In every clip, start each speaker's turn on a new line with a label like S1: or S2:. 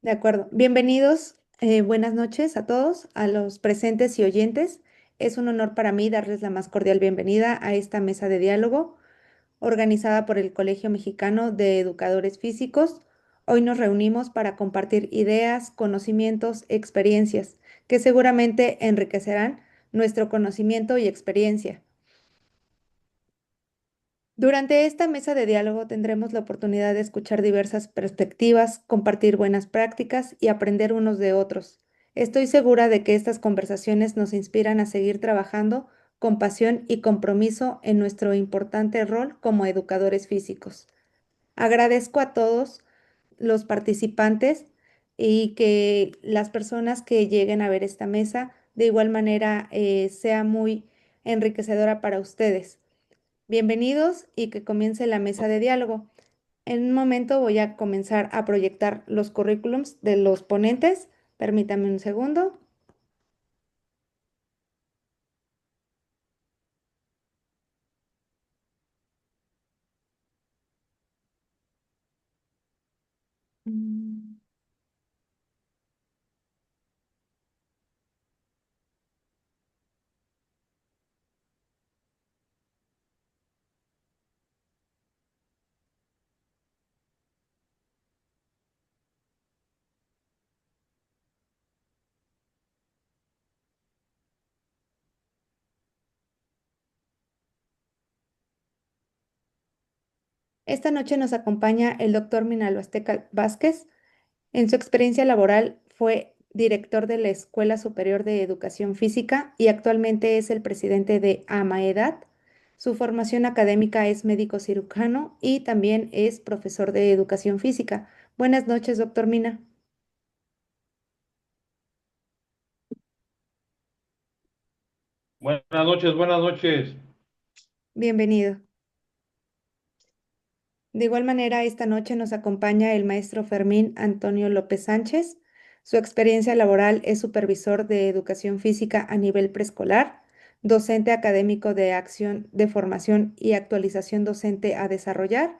S1: De acuerdo. Bienvenidos, buenas noches a todos, a los presentes y oyentes. Es un honor para mí darles la más cordial bienvenida a esta mesa de diálogo organizada por el Colegio Mexicano de Educadores Físicos. Hoy nos reunimos para compartir ideas, conocimientos, experiencias que seguramente enriquecerán nuestro conocimiento y experiencia. Durante esta mesa de diálogo tendremos la oportunidad de escuchar diversas perspectivas, compartir buenas prácticas y aprender unos de otros. Estoy segura de que estas conversaciones nos inspiran a seguir trabajando con pasión y compromiso en nuestro importante rol como educadores físicos. Agradezco a todos los participantes y que las personas que lleguen a ver esta mesa de igual manera sea muy enriquecedora para ustedes. Bienvenidos y que comience la mesa de diálogo. En un momento voy a comenzar a proyectar los currículums de los ponentes. Permítame un segundo. Mm. Esta noche nos acompaña el doctor Minalo Azteca Vázquez. En su experiencia laboral fue director de la Escuela Superior de Educación Física y actualmente es el presidente de AMAEDAD. Su formación académica es médico cirujano y también es profesor de educación física. Buenas noches, doctor Mina.
S2: Buenas noches, buenas noches.
S1: Bienvenido. De igual manera, esta noche nos acompaña el maestro Fermín Antonio López Sánchez. Su experiencia laboral es supervisor de educación física a nivel preescolar, docente académico de acción de formación y actualización docente a desarrollar,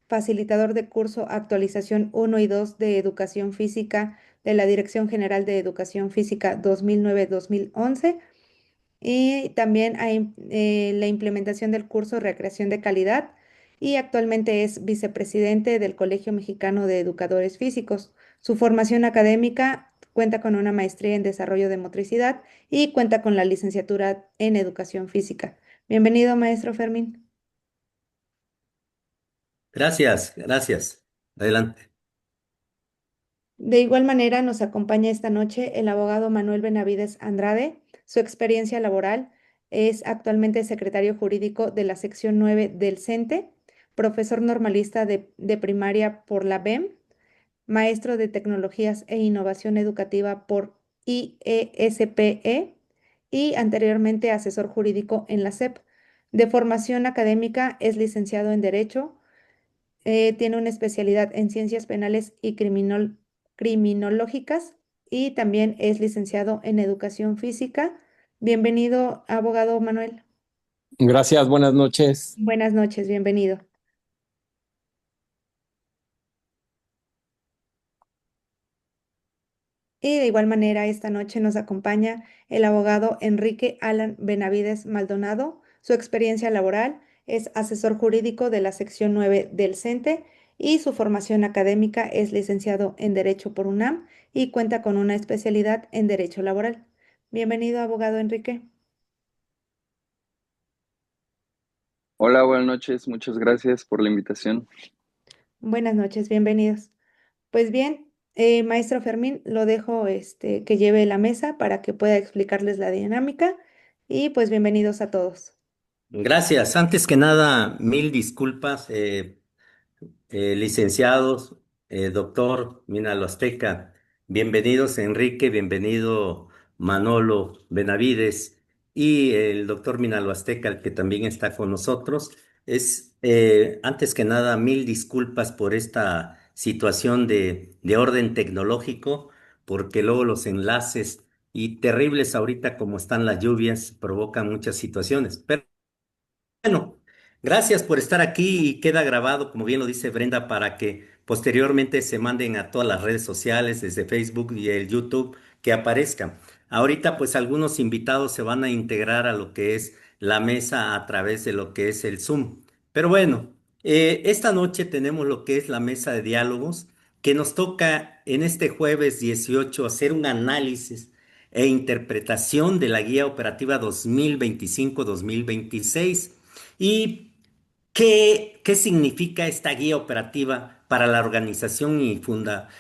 S1: facilitador de curso actualización 1 y 2 de educación física de la Dirección General de Educación Física 2009-2011 y también hay la implementación del curso Recreación de Calidad y actualmente es vicepresidente del Colegio Mexicano de Educadores Físicos. Su formación académica cuenta con una maestría en desarrollo de motricidad y cuenta con la licenciatura en educación física. Bienvenido, maestro Fermín.
S3: Gracias, gracias. Adelante.
S1: De igual manera, nos acompaña esta noche el abogado Manuel Benavides Andrade. Su experiencia laboral es actualmente secretario jurídico de la sección 9 del CENTE, profesor normalista de primaria por la BEM, maestro de tecnologías e innovación educativa por IESPE y anteriormente asesor jurídico en la SEP. De formación académica es licenciado en Derecho, tiene una especialidad en ciencias penales y criminológicas y también es licenciado en educación física. Bienvenido, abogado Manuel.
S4: Gracias, buenas noches.
S1: Buenas noches, bienvenido. Y de igual manera, esta noche nos acompaña el abogado Enrique Alan Benavides Maldonado. Su experiencia laboral es asesor jurídico de la sección 9 del CENTE y su formación académica es licenciado en Derecho por UNAM y cuenta con una especialidad en Derecho Laboral. Bienvenido, abogado Enrique.
S5: Hola, buenas noches. Muchas gracias por la invitación.
S1: Buenas noches, bienvenidos. Pues bien, maestro Fermín, lo dejo que lleve la mesa para que pueda explicarles la dinámica y pues bienvenidos a todos.
S3: Gracias. Antes que nada, mil disculpas, licenciados, doctor Minalo Azteca. Bienvenidos, Enrique, bienvenido Manolo Benavides y el doctor Minalo Azteca, el que también está con nosotros. Antes que nada, mil disculpas por esta situación de orden tecnológico, porque luego los enlaces y terribles ahorita como están las lluvias provocan muchas situaciones. Pero bueno, gracias por estar aquí y queda grabado, como bien lo dice Brenda, para que posteriormente se manden a todas las redes sociales, desde Facebook y el YouTube, que aparezcan. Ahorita pues algunos invitados se van a integrar a lo que es la mesa a través de lo que es el Zoom. Pero bueno, esta noche tenemos lo que es la mesa de diálogos, que nos toca en este jueves 18 hacer un análisis e interpretación de la Guía Operativa 2025-2026. ¿Y qué significa esta guía operativa para la organización y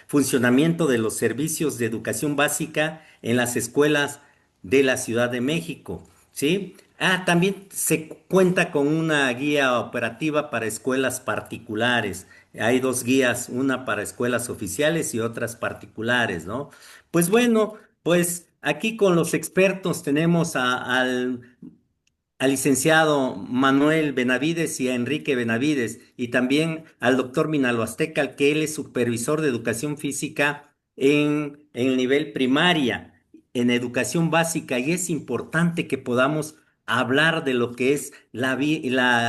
S3: funcionamiento de los servicios de educación básica en las escuelas de la Ciudad de México? ¿Sí? También se cuenta con una guía operativa para escuelas particulares. Hay dos guías, una para escuelas oficiales y otras particulares, ¿no? Pues bueno, pues aquí con los expertos tenemos al licenciado Manuel Benavides y a Enrique Benavides, y también al doctor Minalo Azteca, que él es supervisor de educación física en el nivel primaria, en educación básica, y es importante que podamos hablar de lo que es la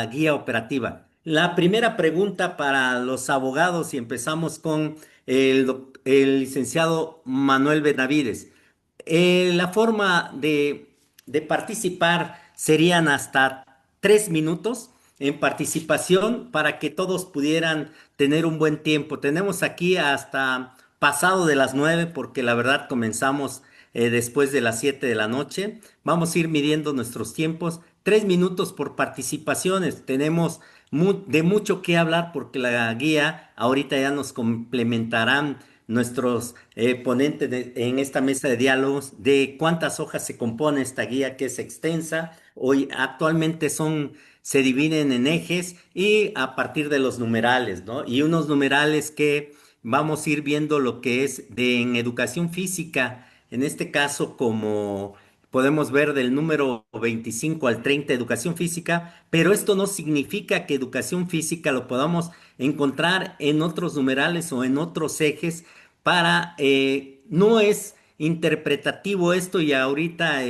S3: guía operativa. La primera pregunta para los abogados, y empezamos con el licenciado Manuel Benavides. La forma de participar serían hasta 3 minutos en participación para que todos pudieran tener un buen tiempo. Tenemos aquí hasta pasado de las 9 porque la verdad comenzamos después de las 7 de la noche. Vamos a ir midiendo nuestros tiempos. 3 minutos por participaciones. Tenemos de mucho que hablar porque la guía ahorita ya nos complementarán nuestros ponentes en esta mesa de diálogos de cuántas hojas se compone esta guía que es extensa. Hoy actualmente se dividen en ejes y a partir de los numerales, ¿no? Y unos numerales que vamos a ir viendo lo que es en educación física, en este caso como podemos ver del número 25 al 30 educación física, pero esto no significa que educación física lo podamos encontrar en otros numerales o en otros ejes no es interpretativo esto, y ahorita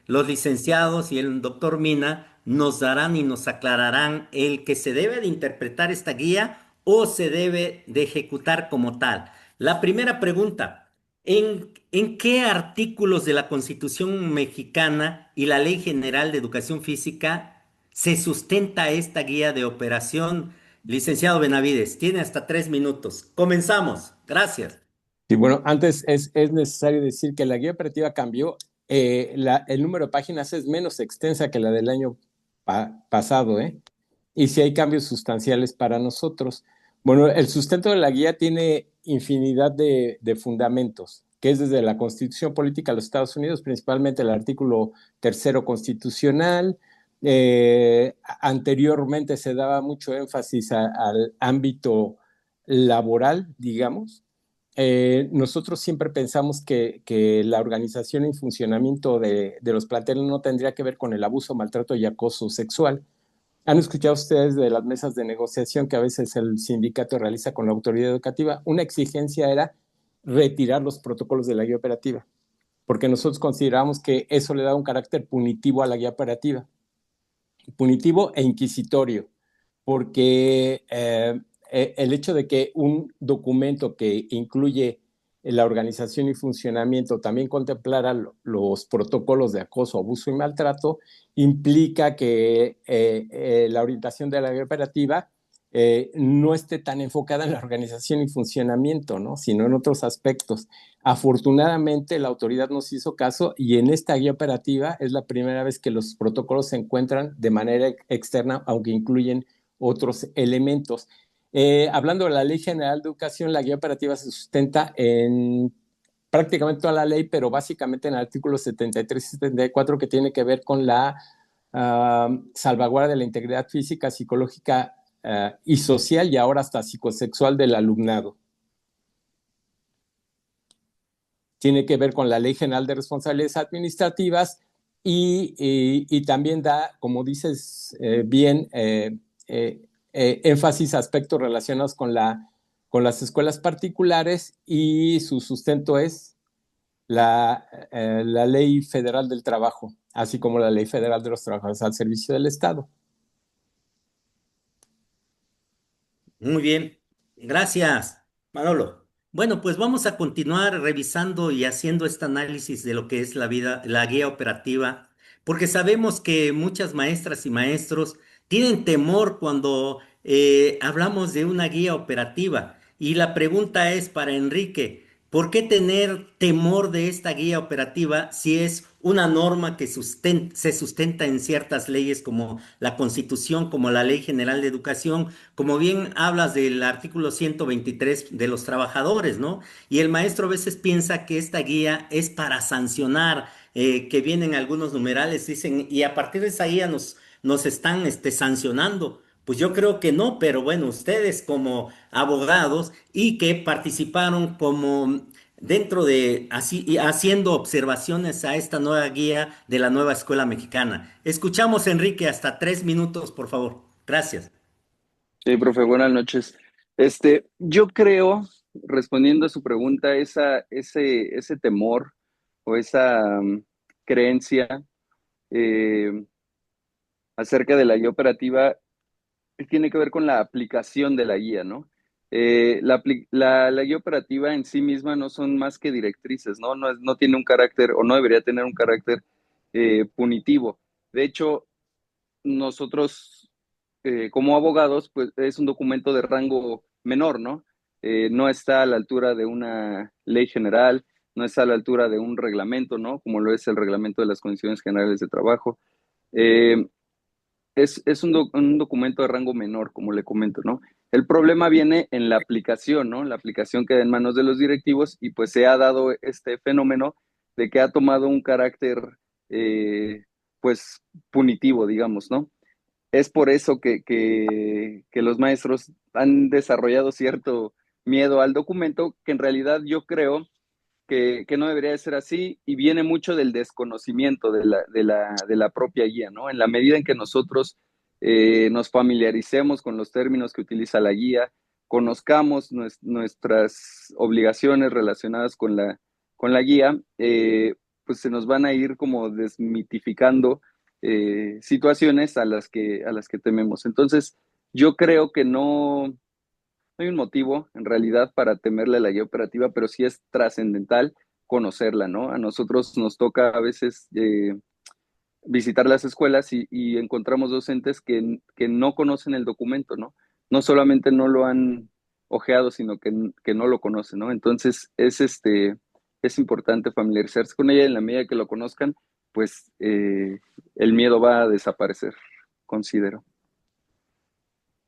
S3: los licenciados y el doctor Mina nos darán y nos aclararán el que se debe de interpretar esta guía o se debe de ejecutar como tal. La primera pregunta, ¿en qué artículos de la Constitución mexicana y la Ley General de Educación Física se sustenta esta guía de operación? Licenciado Benavides, tiene hasta 3 minutos. Comenzamos. Gracias.
S4: Y bueno, antes es necesario decir que la guía operativa cambió. El número de páginas es menos extensa que la del año pasado, ¿eh? Y sí hay cambios sustanciales para nosotros. Bueno, el sustento de la guía tiene infinidad de fundamentos, que es desde la Constitución Política de los Estados Unidos, principalmente el artículo tercero constitucional. Anteriormente se daba mucho énfasis al ámbito laboral, digamos. Nosotros siempre pensamos que la organización y funcionamiento de los planteles no tendría que ver con el abuso, maltrato y acoso sexual. ¿Han escuchado ustedes de las mesas de negociación que a veces el sindicato realiza con la autoridad educativa? Una exigencia era retirar los protocolos de la guía operativa, porque nosotros consideramos que eso le da un carácter punitivo a la guía operativa, punitivo e inquisitorio, porque el hecho de que un documento que incluye la organización y funcionamiento también contemplara los protocolos de acoso, abuso y maltrato, implica que la orientación de la guía operativa no esté tan enfocada en la organización y funcionamiento, ¿no? Sino en otros aspectos. Afortunadamente, la autoridad nos hizo caso y en esta guía operativa es la primera vez que los protocolos se encuentran de manera externa, aunque incluyen otros elementos. Hablando de la Ley General de Educación, la guía operativa se sustenta en prácticamente toda la ley, pero básicamente en el artículo 73 y 74, que tiene que ver con la salvaguarda de la integridad física, psicológica y social, y ahora hasta psicosexual del alumnado. Tiene que ver con la Ley General de Responsabilidades Administrativas y también da, como dices bien, énfasis a aspectos relacionados con las escuelas particulares, y su sustento es la Ley Federal del Trabajo, así como la Ley Federal de los Trabajadores al Servicio del Estado.
S3: Muy bien. Gracias, Manolo. Bueno, pues vamos a continuar revisando y haciendo este análisis de lo que es la vida, la guía operativa, porque sabemos que muchas maestras y maestros tienen temor cuando hablamos de una guía operativa. Y la pregunta es para Enrique, ¿por qué tener temor de esta guía operativa si es una norma que se sustenta en ciertas leyes como la Constitución, como la Ley General de Educación? Como bien hablas del artículo 123 de los trabajadores, ¿no? Y el maestro a veces piensa que esta guía es para sancionar, que vienen algunos numerales, dicen, y a partir de esa guía nos están sancionando. Pues yo creo que no, pero bueno, ustedes como abogados y que participaron como dentro de así y haciendo observaciones a esta nueva guía de la nueva escuela mexicana. Escuchamos, Enrique, hasta 3 minutos, por favor. Gracias.
S5: Sí, profe, buenas noches. Yo creo, respondiendo a su pregunta, ese temor o esa creencia eh, acerca de la guía operativa tiene que ver con la aplicación de la guía, ¿no? La guía operativa en sí misma no son más que directrices, ¿no? No tiene un carácter o no debería tener un carácter punitivo. De hecho, nosotros como abogados, pues es un documento de rango menor, ¿no? No está a la altura de una ley general, no está a la altura de un reglamento, ¿no? Como lo es el reglamento de las condiciones generales de trabajo. Eh, un documento de rango menor, como le comento, ¿no? El problema viene en la aplicación, ¿no? La aplicación queda en manos de los directivos y pues se ha dado este fenómeno de que ha tomado un carácter, pues, punitivo, digamos, ¿no? Es por eso que los maestros han desarrollado cierto miedo al documento, que en realidad yo creo que no debería de ser así y viene mucho del desconocimiento de la propia guía, ¿no? En la medida en que nosotros nos familiaricemos con los términos que utiliza la guía, conozcamos nuestras obligaciones relacionadas con la guía, pues se nos van a ir como desmitificando situaciones a las que tememos. Entonces, yo creo que no hay un motivo en realidad para temerle a la guía operativa, pero sí es trascendental conocerla, ¿no? A nosotros nos toca a veces visitar las escuelas y encontramos docentes que no conocen el documento, ¿no? No solamente no lo han ojeado, sino que no lo conocen, ¿no? Entonces es importante familiarizarse con ella. En la medida que lo conozcan, pues el miedo va a desaparecer, considero.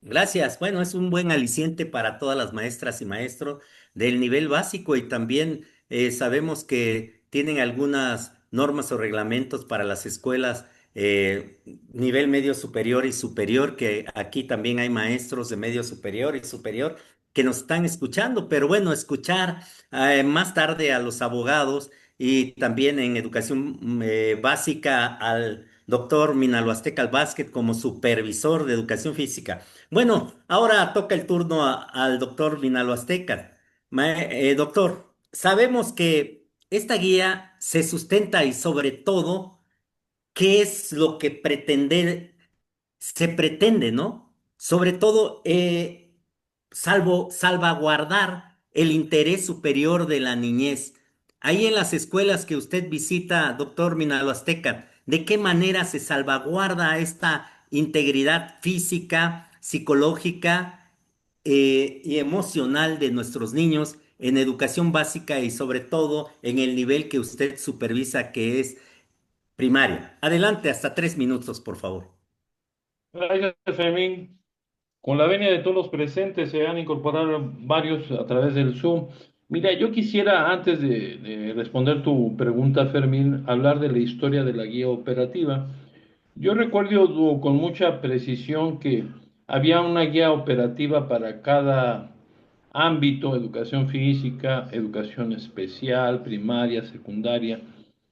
S3: Gracias. Bueno, es un buen aliciente para todas las maestras y maestros del nivel básico y también sabemos que tienen algunas normas o reglamentos para las escuelas nivel medio superior y superior, que aquí también hay maestros de medio superior y superior que nos están escuchando, pero bueno, escuchar más tarde a los abogados y también en educación básica al doctor Minalo Azteca Vázquez como supervisor de educación física. Bueno, ahora toca el turno al doctor Vinalo Azteca. Doctor, sabemos que esta guía se sustenta y sobre todo, ¿qué es lo que se pretende, ¿no? Sobre todo, salvaguardar el interés superior de la niñez. Ahí en las escuelas que usted visita, doctor Minalo Azteca, ¿de qué manera se salvaguarda esta integridad física, psicológica, y emocional de nuestros niños en educación básica y sobre todo en el nivel que usted supervisa, que es primaria? Adelante, hasta 3 minutos, por favor.
S2: Gracias, Fermín. Con la venia de todos los presentes se han incorporado varios a través del Zoom. Mira, yo quisiera, antes de responder tu pregunta, Fermín, hablar de la historia de la guía operativa. Yo recuerdo con mucha precisión que había una guía operativa para cada ámbito: educación física, educación especial, primaria, secundaria.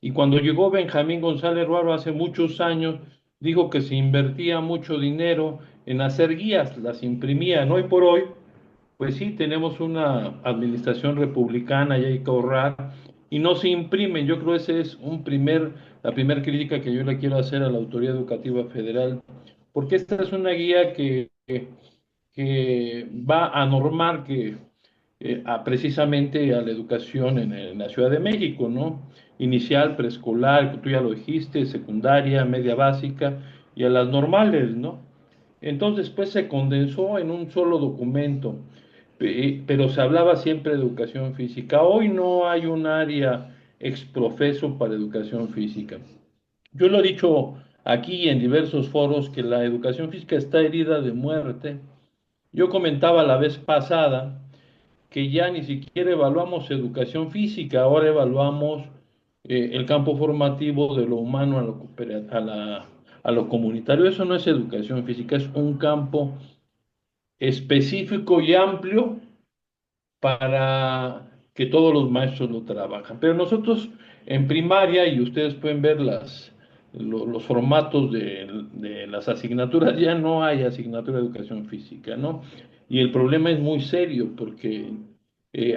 S2: Y cuando llegó Benjamín González Ruaro hace muchos años, dijo que se invertía mucho dinero en hacer guías, las imprimían. Hoy por hoy, pues sí, tenemos una administración republicana y hay que ahorrar y no se imprimen. Yo creo que ese es la primera crítica que yo le quiero hacer a la Autoridad Educativa Federal, porque esta es una guía que que va a normar que precisamente a la educación en la Ciudad de México, ¿no? Inicial, preescolar, tú ya lo dijiste, secundaria, media básica y a las normales, ¿no? Entonces, pues se condensó en un solo documento, pero se hablaba siempre de educación física. Hoy no hay un área exprofeso para educación física. Yo lo he dicho aquí en diversos foros que la educación física está herida de muerte. Yo comentaba la vez pasada que ya ni siquiera evaluamos educación física, ahora evaluamos el campo formativo de lo humano a lo comunitario. Eso no es educación física, es un campo específico y amplio para que todos los maestros lo trabajan. Pero nosotros en primaria, y ustedes pueden ver los formatos de las asignaturas, ya no hay asignatura de educación física, ¿no? Y el problema es muy serio porque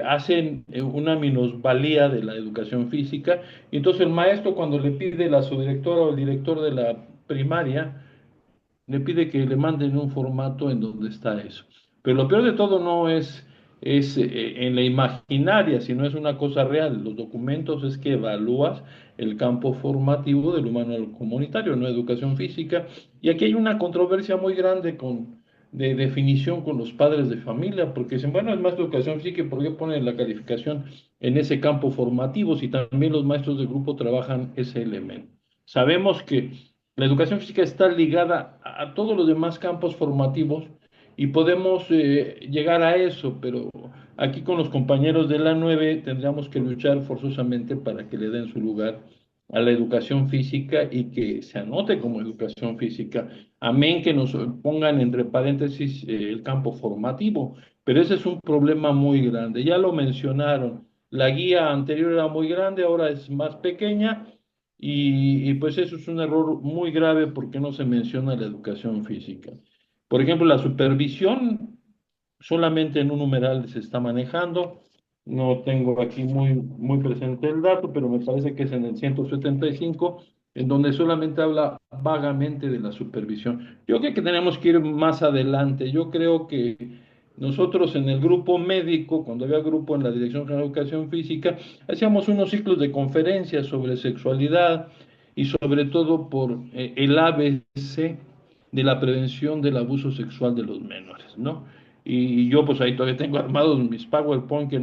S2: hacen una minusvalía de la educación física, y entonces el maestro cuando le pide a su directora o el director de la primaria, le pide que le manden un formato en donde está eso. Pero lo peor de todo no es en la imaginaria, sino es una cosa real. Los documentos es que evalúas el campo formativo del humano al comunitario, no educación física. Y aquí hay una controversia muy grande de definición con los padres de familia, porque dicen, bueno, es más educación física, ¿por qué ponen la calificación en ese campo formativo si también los maestros de grupo trabajan ese elemento? Sabemos que la educación física está ligada a todos los demás campos formativos y podemos llegar a eso, pero aquí con los compañeros de la 9 tendríamos que luchar forzosamente para que le den su lugar a la educación física y que se anote como educación física. Amén que nos pongan entre paréntesis el campo formativo, pero ese es un problema muy grande. Ya lo mencionaron, la guía anterior era muy grande, ahora es más pequeña pues eso es un error muy grave porque no se menciona la educación física. Por ejemplo, la supervisión solamente en un numeral se está manejando. No tengo aquí muy presente el dato, pero me parece que es en el 175, en donde solamente habla vagamente de la supervisión. Yo creo que tenemos que ir más adelante. Yo creo que nosotros en el grupo médico, cuando había grupo en la Dirección General de Educación Física, hacíamos unos ciclos de conferencias sobre sexualidad y sobre todo por el ABC de la prevención del abuso sexual de los menores, ¿no? Y yo pues ahí todavía tengo armados mis PowerPoint que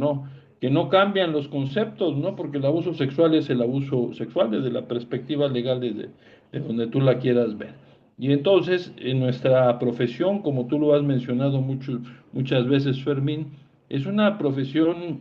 S2: no cambian los conceptos, ¿no? Porque el abuso sexual es el abuso sexual desde la perspectiva legal, desde de donde tú la quieras ver. Y entonces, en nuestra profesión, como tú lo has mencionado muchas veces, Fermín, es una profesión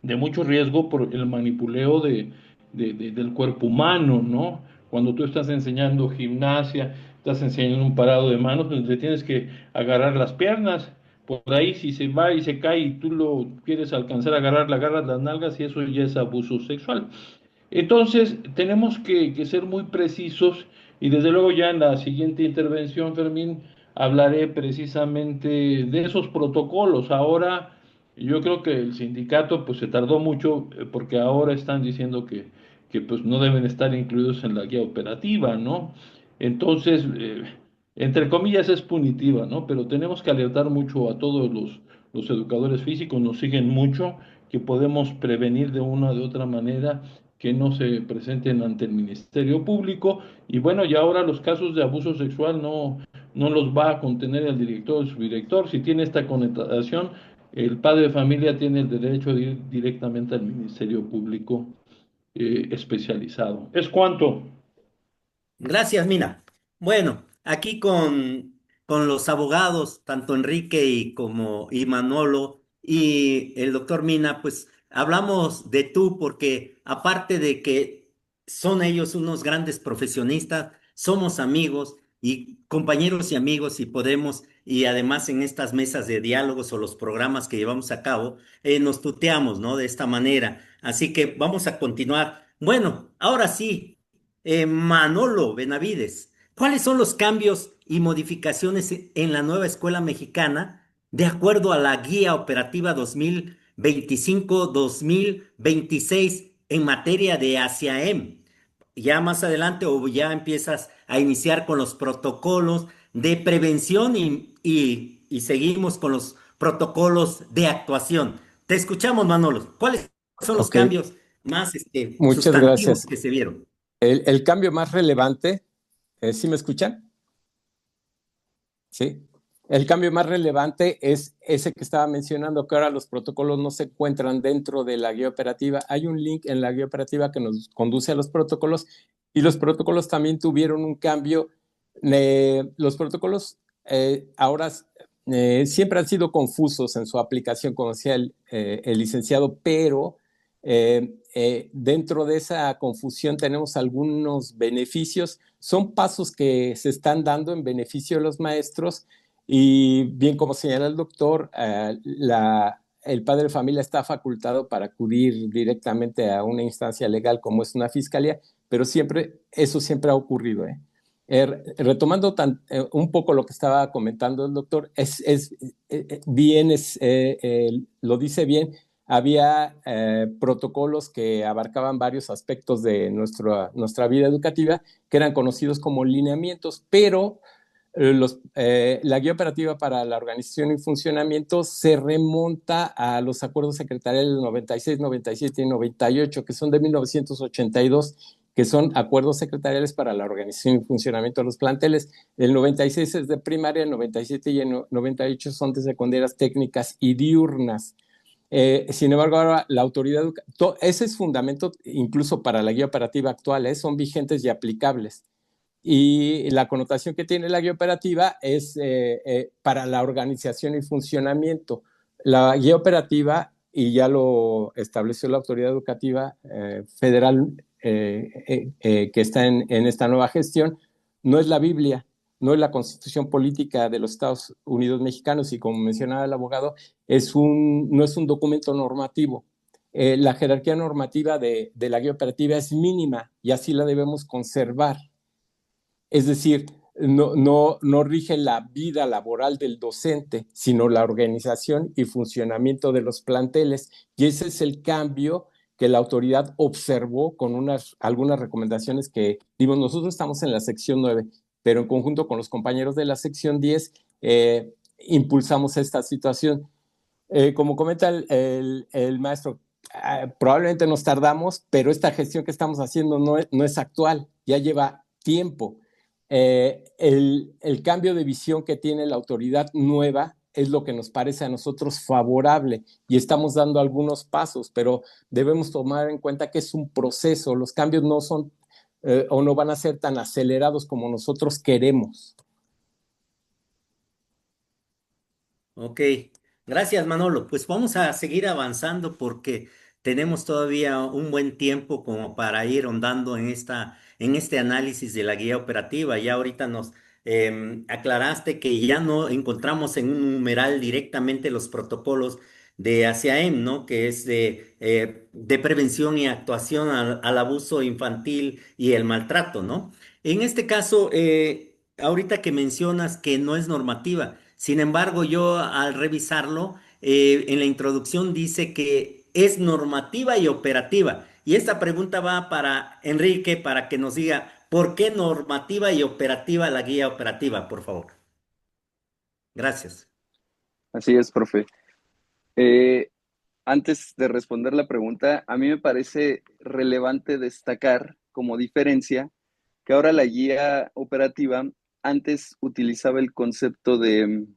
S2: de mucho riesgo por el manipuleo del cuerpo humano, ¿no? Cuando tú estás enseñando gimnasia, estás enseñando un parado de manos, pues te tienes que agarrar las piernas. Por ahí, si se va y se cae y tú lo quieres alcanzar a agarrar, le agarras las nalgas y eso ya es abuso sexual. Entonces, tenemos que ser muy precisos y desde luego ya en la siguiente intervención, Fermín, hablaré precisamente de esos protocolos. Ahora, yo creo que el sindicato pues se tardó mucho porque ahora están diciendo que pues no deben estar incluidos en la guía operativa, ¿no? Entonces, entre comillas es punitiva, ¿no? Pero tenemos que alertar mucho a todos los educadores físicos, nos siguen mucho, que podemos prevenir de una o de otra manera que no se presenten ante el Ministerio Público. Y bueno, y ahora los casos de abuso sexual no los va a contener el director o el subdirector. Si tiene esta connotación, el padre de familia tiene el derecho de ir directamente al Ministerio Público especializado. ¿Es cuánto?
S3: Gracias, Mina. Bueno, aquí con los abogados, tanto Enrique y Manolo y el doctor Mina, pues hablamos de tú porque aparte de que son ellos unos grandes profesionistas, somos amigos y compañeros y amigos y podemos, y además en estas mesas de diálogos o los programas que llevamos a cabo, nos tuteamos, ¿no? De esta manera. Así que vamos a continuar. Bueno, ahora sí. Manolo Benavides, ¿cuáles son los cambios y modificaciones en la nueva escuela mexicana de acuerdo a la guía operativa 2025-2026 en materia de ASIAEM? Ya más adelante o ya empiezas a iniciar con los protocolos de prevención y y seguimos con los protocolos de actuación. Te escuchamos, Manolo. ¿Cuáles son los
S4: Ok,
S3: cambios más
S4: muchas
S3: sustantivos
S4: gracias.
S3: que se vieron?
S4: El cambio más relevante, ¿sí me escuchan? Sí. El cambio más relevante es ese que estaba mencionando, que ahora los protocolos no se encuentran dentro de la guía operativa. Hay un link en la guía operativa que nos conduce a los protocolos y los protocolos también tuvieron un cambio. Los protocolos ahora siempre han sido confusos en su aplicación, como decía el licenciado, pero dentro de esa confusión tenemos algunos beneficios. Son pasos que se están dando en beneficio de los maestros y bien como señala el doctor, el padre de familia está facultado para acudir directamente a una instancia legal como es una fiscalía, pero eso siempre ha ocurrido. Retomando un poco lo que estaba comentando el doctor, lo dice bien, había protocolos que abarcaban varios aspectos de nuestra vida educativa que eran conocidos como lineamientos, pero la guía operativa para la organización y funcionamiento se remonta a los acuerdos secretariales del 96, 97 y 98, que son de 1982, que son acuerdos secretariales para la organización y funcionamiento de los planteles. El 96 es de primaria, el 97 y el 98 son de secundarias técnicas y diurnas. Sin embargo, ahora la autoridad, ese es fundamento incluso para la guía operativa actual, son vigentes y aplicables. Y la connotación que tiene la guía operativa es para la organización y funcionamiento. La guía operativa, y ya lo estableció la autoridad educativa federal que está en esta nueva gestión, no es la Biblia, no es la Constitución Política de los Estados Unidos Mexicanos, y como mencionaba el abogado, no es un documento normativo. La jerarquía normativa de la guía operativa es mínima y así la debemos conservar. Es decir, no rige la vida laboral del docente, sino la organización y funcionamiento de los planteles. Y ese es el cambio que la autoridad observó con algunas recomendaciones que dimos. Nosotros estamos en la sección 9, pero en conjunto con los compañeros de la sección 10 impulsamos esta situación. Como comenta el maestro, probablemente nos tardamos, pero esta gestión que estamos haciendo no es actual, ya lleva tiempo. El cambio de visión que tiene la autoridad nueva es lo que nos parece a nosotros favorable y estamos dando algunos pasos, pero debemos tomar en cuenta que es un proceso. Los cambios no son o no van a ser tan acelerados como nosotros queremos.
S3: Ok, gracias Manolo. Pues vamos a seguir avanzando porque tenemos todavía un buen tiempo como para ir ahondando en este análisis de la guía operativa. Ya ahorita nos aclaraste que ya no encontramos en un numeral directamente los protocolos de ACAEM, ¿no? Que es de prevención y actuación al abuso infantil y el maltrato, ¿no? En este caso, ahorita que mencionas que no es normativa. Sin embargo, yo al revisarlo, en la introducción dice que es normativa y operativa. Y esta pregunta va para Enrique para que nos diga por qué normativa y operativa la guía operativa, por favor. Gracias.
S5: Así es, profe. Eh, Antes de responder la pregunta, a mí me parece relevante destacar como diferencia que ahora la guía operativa antes utilizaba el concepto de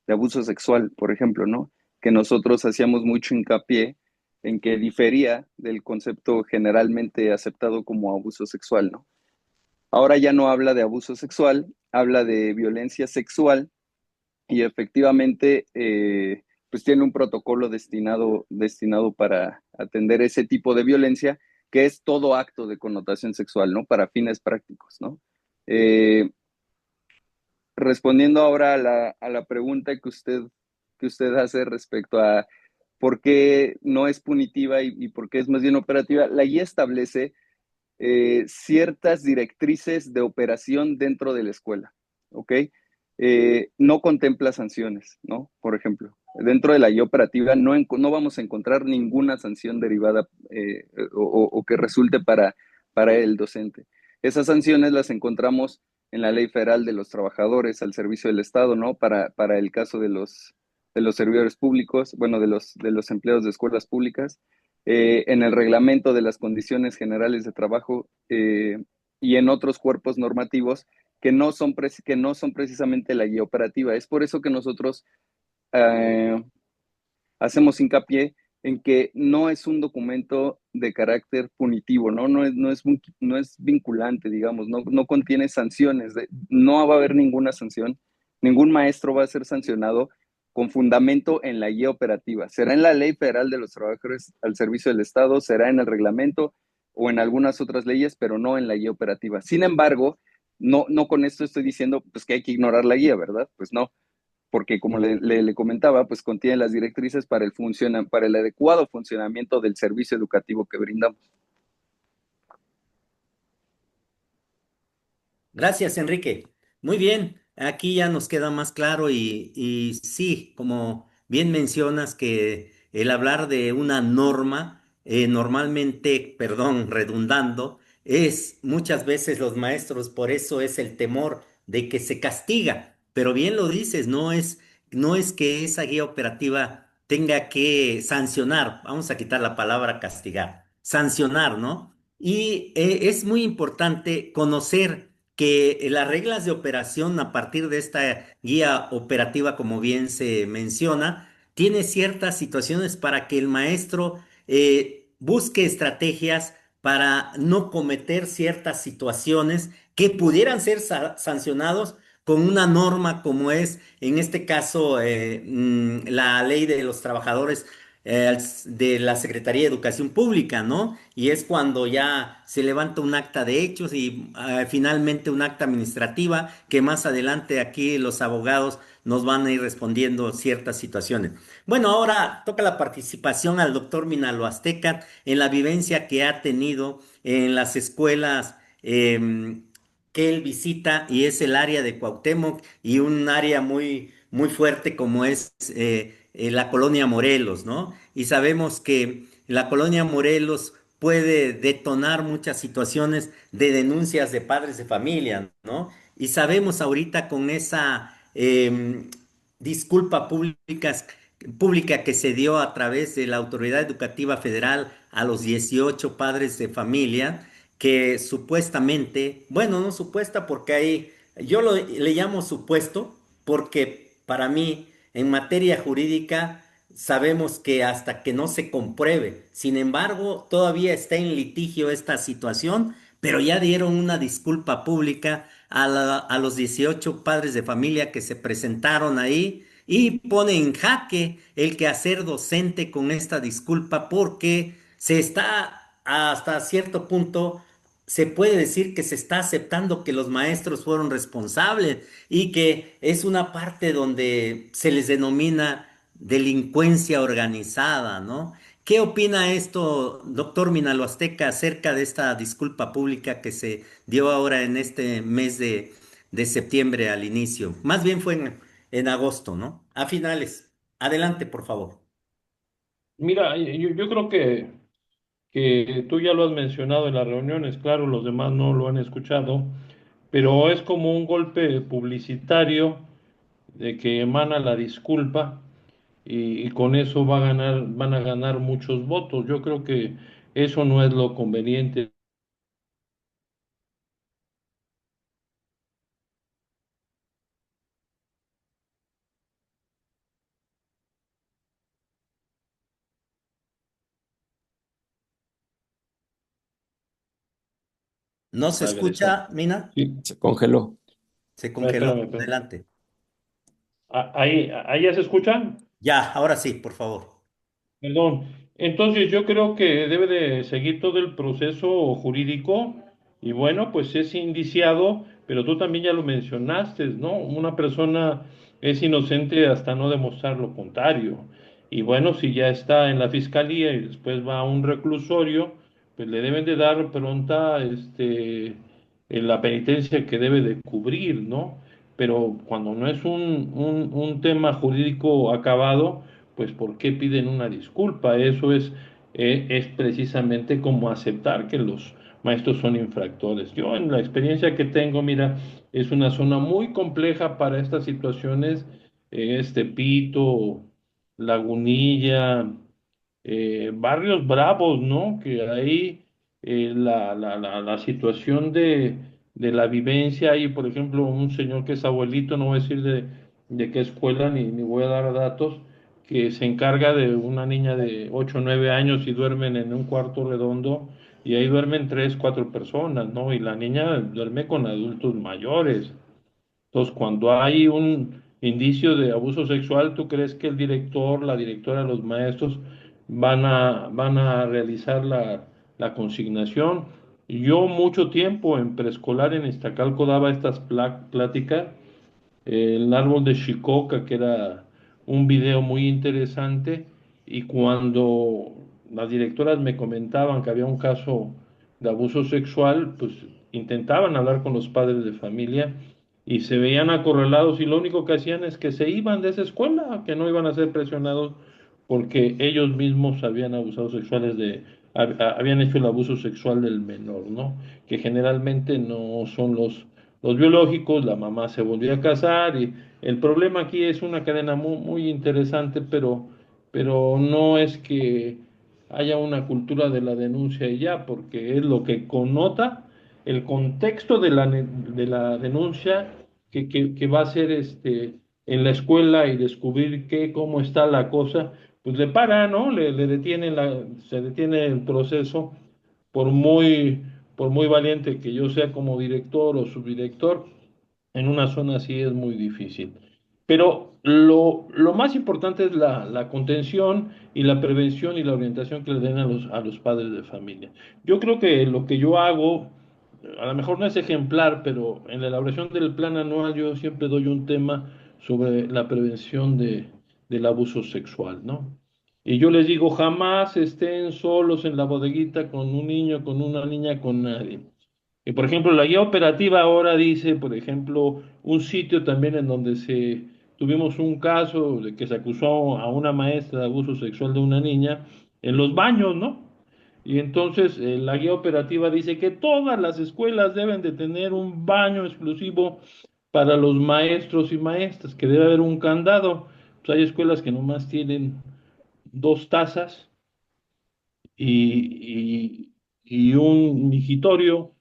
S5: abuso sexual, por ejemplo, ¿no? Que nosotros hacíamos mucho hincapié en que difería del concepto generalmente aceptado como abuso sexual, ¿no? Ahora ya no habla de abuso sexual, habla de violencia sexual y efectivamente pues tiene un protocolo destinado para atender ese tipo de violencia, que es todo acto de connotación sexual, ¿no? Para fines prácticos, ¿no? Respondiendo ahora a la pregunta que usted hace respecto a por qué no es punitiva y por qué es más bien operativa, la guía establece ciertas directrices de operación dentro de la escuela, ¿ok? No contempla sanciones, ¿no? Por ejemplo, dentro de la guía operativa no vamos a encontrar ninguna sanción derivada o que resulte para el docente. Esas sanciones las encontramos en la Ley Federal de los Trabajadores al Servicio del Estado, ¿no? Para el caso de los servidores públicos, bueno, de los empleados de escuelas públicas, en el reglamento de las condiciones generales de trabajo y en otros cuerpos normativos que no son precisamente la guía operativa. Es por eso que nosotros eh, hacemos hincapié en que no es un documento de carácter punitivo, ¿no? No es vinculante, digamos, no contiene sanciones, no va a haber ninguna sanción, ningún maestro va a ser sancionado con fundamento en la guía operativa. Será en la Ley Federal de los Trabajadores al Servicio del Estado, será en el reglamento o en algunas otras leyes, pero no en la guía operativa. Sin embargo, no con esto estoy diciendo pues, que hay que ignorar la guía, ¿verdad? Pues no, porque como le comentaba, pues contiene las directrices para el adecuado funcionamiento del servicio educativo que brindamos.
S3: Gracias, Enrique. Muy bien, aquí ya nos queda más claro y sí, como bien mencionas que el hablar de una norma, normalmente, perdón, redundando, es muchas veces los maestros, por eso es el temor de que se castiga, pero bien lo dices, no es que esa guía operativa tenga que sancionar, vamos a quitar la palabra castigar, sancionar, ¿no? Y es muy importante conocer que las reglas de operación a partir de esta guía operativa, como bien se menciona, tiene ciertas situaciones para que el maestro busque estrategias para no cometer ciertas situaciones que pudieran ser sancionados con una norma como es, en este caso, la ley de los trabajadores de la Secretaría de Educación Pública, ¿no? Y es cuando ya se levanta un acta de hechos y finalmente un acta administrativa que más adelante aquí los abogados nos van a ir respondiendo ciertas situaciones. Bueno, ahora toca la participación al doctor Minalo Azteca en la vivencia que ha tenido en las escuelas que él visita y es el área de Cuauhtémoc y un área muy fuerte como es la colonia Morelos, ¿no? Y sabemos que la colonia Morelos puede detonar muchas situaciones de denuncias de padres de familia, ¿no? Y sabemos ahorita con esa disculpa pública que se dio a través de la Autoridad Educativa Federal a los 18 padres de familia, que supuestamente, bueno, no supuesta porque ahí, le llamo supuesto porque para mí en materia jurídica sabemos que hasta que no se compruebe, sin embargo, todavía está en litigio esta situación, pero ya dieron una disculpa pública a los 18 padres de familia que se presentaron ahí y pone en jaque el quehacer docente con esta disculpa porque se está hasta cierto punto se puede decir que se está aceptando que los maestros fueron responsables y que es una parte donde se les denomina delincuencia organizada, ¿no? ¿Qué opina esto, doctor Minalo Azteca, acerca de esta disculpa pública que se dio ahora en este mes de septiembre al inicio? Más bien fue en agosto, ¿no? A finales. Adelante, por favor.
S2: Mira, yo creo que tú ya lo has mencionado en las reuniones, claro, los demás no lo han escuchado, pero es como un golpe publicitario de que emana la disculpa y con eso van a ganar muchos votos. Yo creo que eso no es lo conveniente.
S3: ¿No se
S2: Agresor.
S3: escucha, Mina?
S2: Sí,
S4: Se congeló.
S3: Se congeló.
S2: espérame.
S3: Adelante.
S2: Ahí ya se escucha.
S3: Ya, ahora sí, por favor.
S2: Perdón. Entonces yo creo que debe de seguir todo el proceso jurídico y bueno, pues es indiciado, pero tú también ya lo mencionaste, ¿no? Una persona es inocente hasta no demostrar lo contrario. Y bueno, si ya está en la fiscalía y después va a un reclusorio, pues le deben de dar pronta, en la penitencia que debe de cubrir, ¿no? Pero cuando no es un tema jurídico acabado, pues ¿por qué piden una disculpa? Eso es precisamente como aceptar que los maestros son infractores. Yo en la experiencia que tengo, mira, es una zona muy compleja para estas situaciones, Tepito, Lagunilla, barrios bravos, ¿no? Que ahí la situación de la vivencia y, por ejemplo, un señor que es abuelito, no voy a decir de qué escuela ni voy a dar datos, que se encarga de una niña de 8 o 9 años y duermen en un cuarto redondo y ahí duermen 3, 4 personas, ¿no? Y la niña duerme con adultos mayores. Entonces, cuando hay un indicio de abuso sexual, ¿tú crees que el director, la directora, los maestros van a realizar la consignación? Yo mucho tiempo en preescolar en Iztacalco daba estas pláticas, el árbol de Shikoka, que era un video muy interesante, y cuando las directoras me comentaban que había un caso de abuso sexual, pues intentaban hablar con los padres de familia y se veían acorralados y lo único que hacían es que se iban de esa escuela, que no iban a ser presionados porque ellos mismos habían abusado sexuales habían hecho el abuso sexual del menor, ¿no? Que generalmente no son los biológicos, la mamá se volvió a casar y el problema aquí es una cadena muy interesante, pero no es que haya una cultura de la denuncia y ya, porque es lo que connota el contexto de la denuncia que va a ser en la escuela y descubrir cómo está la cosa, pues le para, ¿no? Le detiene se detiene el proceso por muy valiente que yo sea como director o subdirector, en una zona así es muy difícil. Pero lo más importante es la contención y la prevención y la orientación que le den a los padres de familia. Yo creo que lo que yo hago, a lo mejor no es ejemplar, pero en la elaboración del plan anual yo siempre doy un tema sobre la prevención del abuso sexual, ¿no? Y yo les digo, jamás estén solos en la bodeguita con un niño, con una niña, con nadie. Y por ejemplo, la guía operativa ahora dice, por ejemplo, un sitio también en donde tuvimos un caso de que se acusó a una maestra de abuso sexual de una niña en los baños, ¿no? Y entonces la guía operativa dice que todas las escuelas deben de tener un baño exclusivo para los maestros y maestras, que debe haber un candado. Pues hay escuelas que nomás tienen 2 tazas y un migitorio.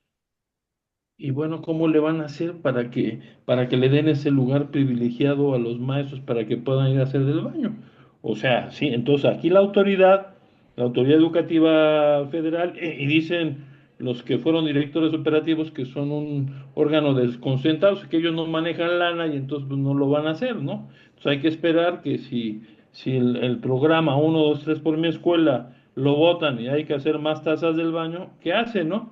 S2: Y bueno, ¿cómo le van a hacer para que le den ese lugar privilegiado a los maestros para que puedan ir a hacer del baño? O sea, sí, entonces aquí la autoridad educativa federal, y dicen los que fueron directores operativos que son un órgano desconcentrado, que ellos no manejan lana y entonces pues, no lo van a hacer, ¿no? Entonces hay que esperar que si el programa 1, 2, 3 por mi escuela lo votan y hay que hacer más tazas del baño, ¿qué hacen, no?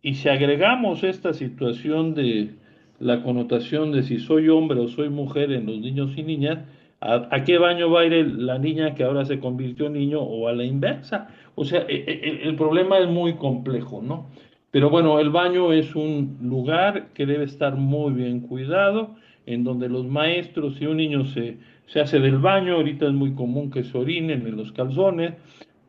S2: Y si agregamos esta situación de la connotación de si soy hombre o soy mujer en los niños y niñas, ¿a qué baño va a ir la niña que ahora se convirtió en niño o a la inversa? O sea, el problema es muy complejo, ¿no? Pero bueno, el baño es un lugar que debe estar muy bien cuidado, en donde los maestros, si un niño se hace del baño, ahorita es muy común que se orinen en los calzones,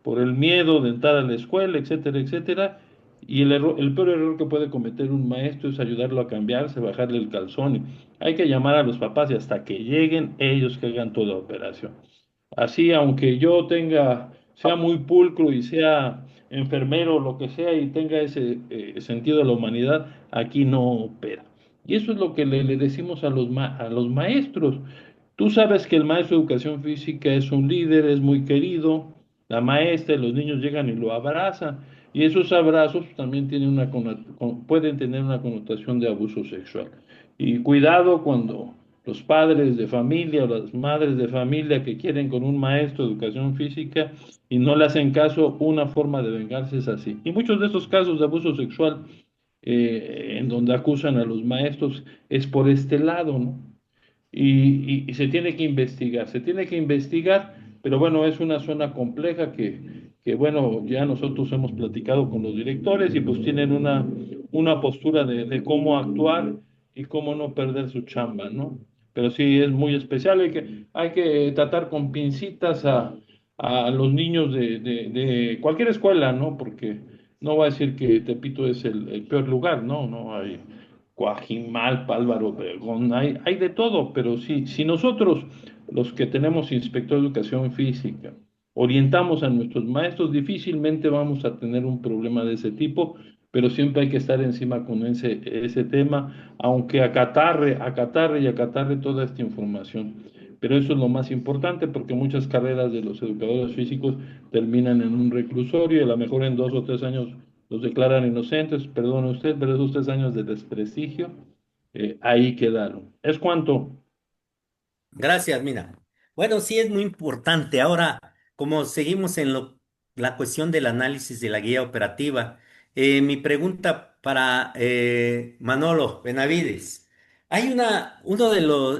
S2: por el miedo de entrar a la escuela, etcétera, etcétera. Y el peor error que puede cometer un maestro es ayudarlo a cambiarse, bajarle el calzón. Hay que llamar a los papás y hasta que lleguen ellos que hagan toda la operación. Así, aunque yo sea muy pulcro y sea enfermero, lo que sea, y tenga ese sentido de la humanidad, aquí no opera. Y eso es lo que le decimos a los maestros. Tú sabes que el maestro de educación física es un líder, es muy querido, la maestra y los niños llegan y lo abrazan, y esos abrazos también pueden tener una connotación de abuso sexual. Y cuidado cuando los padres de familia o las madres de familia que quieren con un maestro de educación física y no le hacen caso, una forma de vengarse es así. Y muchos de estos casos de abuso sexual en donde acusan a los maestros es por este lado, ¿no? Y se tiene que investigar, pero bueno, es una zona compleja bueno, ya nosotros hemos platicado con los directores y pues tienen una postura de cómo actuar y cómo no perder su chamba, ¿no? Pero sí es muy especial, hay que tratar con pincitas a los niños de cualquier escuela, ¿no? Porque no va a decir que Tepito es el peor lugar, ¿no? No hay. Coajimalpa, Álvaro Obregón, hay de todo, pero si nosotros, los que tenemos inspector de educación física, orientamos a nuestros maestros, difícilmente vamos a tener un problema de ese tipo, pero siempre hay que estar encima con ese tema, aunque acatarre y acatarre toda esta información. Pero eso es lo más importante porque muchas carreras de los educadores físicos terminan en un reclusorio y a lo mejor en 2 o 3 años los declaran inocentes, perdone usted, pero esos 3 años de desprestigio ahí quedaron. ¿Es cuánto?
S3: Gracias, mira. Bueno, sí es muy importante. Ahora, como seguimos en la cuestión del análisis de la guía operativa, mi pregunta para Manolo Benavides. Hay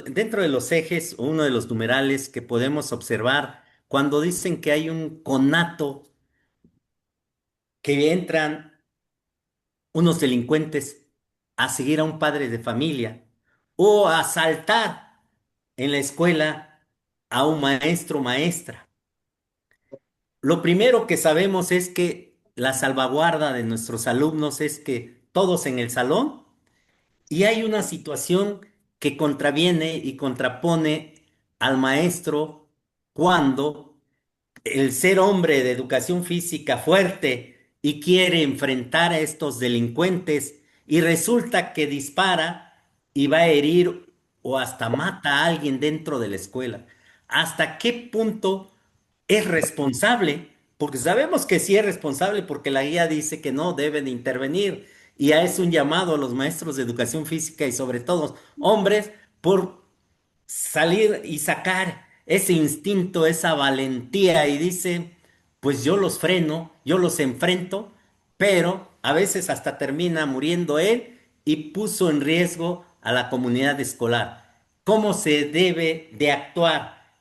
S3: dentro de los ejes, o uno de los numerales que podemos observar cuando dicen que hay un conato que entran unos delincuentes a seguir a un padre de familia o a asaltar en la escuela a un maestro o maestra. Lo primero que sabemos es que la salvaguarda de nuestros alumnos es que todos en el salón y hay una situación que contraviene y contrapone al maestro cuando el ser hombre de educación física fuerte y quiere enfrentar a estos delincuentes y resulta que dispara y va a herir o hasta mata a alguien dentro de la escuela. ¿Hasta qué punto es responsable? Porque sabemos que sí es responsable porque la guía dice que no deben intervenir y es un llamado a los maestros de educación física y sobre todo hombres por salir y sacar ese instinto, esa valentía y dice, pues yo los freno, yo los enfrento, pero a veces hasta termina muriendo él y puso en riesgo a la comunidad escolar. ¿Cómo se debe de actuar,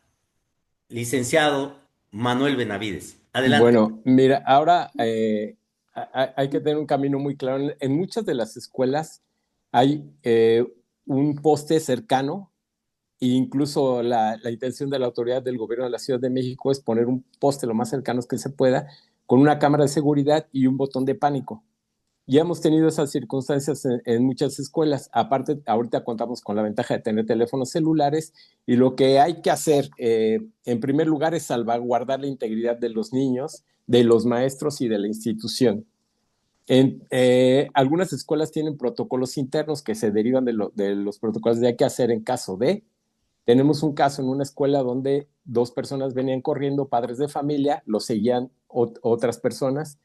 S3: licenciado Manuel Benavides? Adelante.
S4: Bueno, mira, ahora hay que tener un camino muy claro. En muchas de las escuelas hay un poste cercano e incluso la intención de la autoridad del gobierno de la Ciudad de México es poner un poste lo más cercano que se pueda con una cámara de seguridad y un botón de pánico. Ya hemos tenido esas circunstancias en muchas escuelas. Aparte, ahorita contamos con la ventaja de tener teléfonos celulares y lo que hay que hacer, en primer lugar, es salvaguardar la integridad de los niños, de los maestros y de la institución. Algunas escuelas tienen protocolos internos que se derivan de los protocolos de hay que hacer en caso de. Tenemos un caso en una escuela donde dos personas venían corriendo, padres de familia, los seguían otras personas.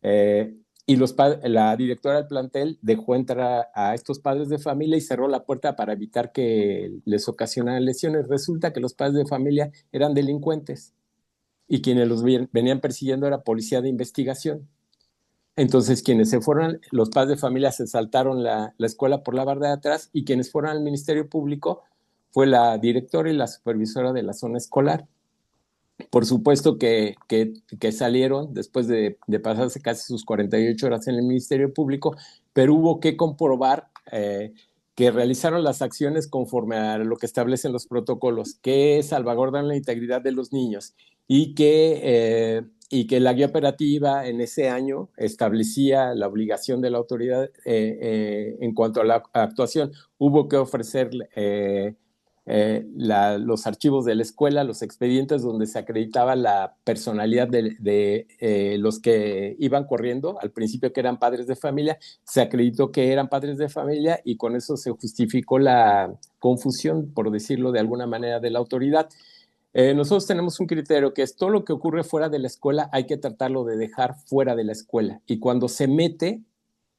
S4: Eh, y la directora del plantel dejó entrar a estos padres de familia y cerró la puerta para evitar que les ocasionaran lesiones. Resulta que los padres de familia eran delincuentes y quienes los venían persiguiendo era policía de investigación. Entonces, quienes se fueron, los padres de familia se saltaron la escuela por la barda de atrás y quienes fueron al Ministerio Público fue la directora y la supervisora de la zona escolar. Por supuesto que salieron después de pasarse casi sus 48 horas en el Ministerio Público, pero hubo que comprobar que realizaron las acciones conforme a lo que establecen los protocolos, que salvaguardan la integridad de los niños y que la guía operativa en ese año establecía la obligación de la autoridad en cuanto a la actuación. Hubo que ofrecer los archivos de la escuela, los expedientes donde se acreditaba la personalidad de los que iban corriendo, al principio que eran padres de familia, se acreditó que eran padres de familia y con eso se justificó la confusión, por decirlo de alguna manera, de la autoridad. Nosotros tenemos un criterio que es todo lo que ocurre fuera de la escuela hay que tratarlo de dejar fuera de la escuela y cuando se mete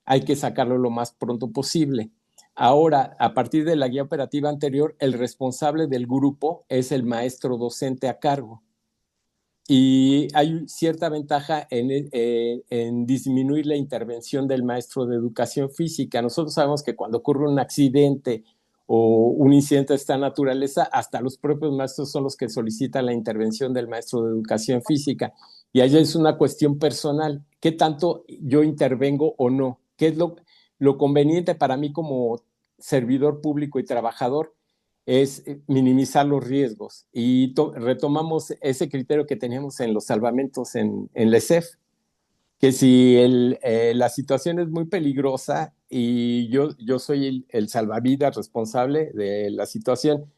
S4: hay que sacarlo lo más pronto posible. Ahora, a partir de la guía operativa anterior, el responsable del grupo es el maestro docente a cargo. Y hay cierta ventaja en disminuir la intervención del maestro de educación física. Nosotros sabemos que cuando ocurre un accidente o un incidente de esta naturaleza, hasta los propios maestros son los que solicitan la intervención del maestro de educación física. Y allá es una cuestión personal. ¿Qué tanto yo intervengo o no? ¿Qué es lo conveniente para mí como servidor público y trabajador? Es minimizar los riesgos y retomamos ese criterio que teníamos en los salvamentos en la ESEF, que si la situación es muy peligrosa, y yo soy el salvavidas responsable de la situación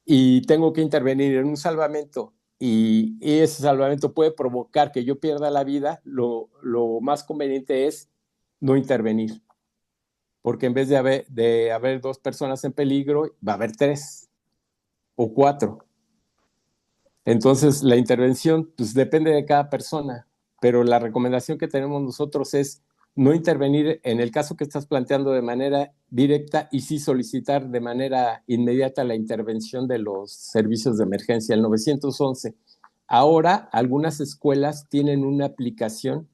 S4: y tengo que intervenir en un salvamento y ese salvamento puede provocar que yo pierda la vida, lo más conveniente es no intervenir, porque en vez de haber dos personas en peligro, va a haber tres o cuatro. Entonces, la intervención pues, depende de cada persona, pero la recomendación que tenemos nosotros es no intervenir en el caso que estás planteando de manera directa y sí solicitar de manera inmediata la intervención de los servicios de emergencia, el 911. Ahora, algunas escuelas tienen una aplicación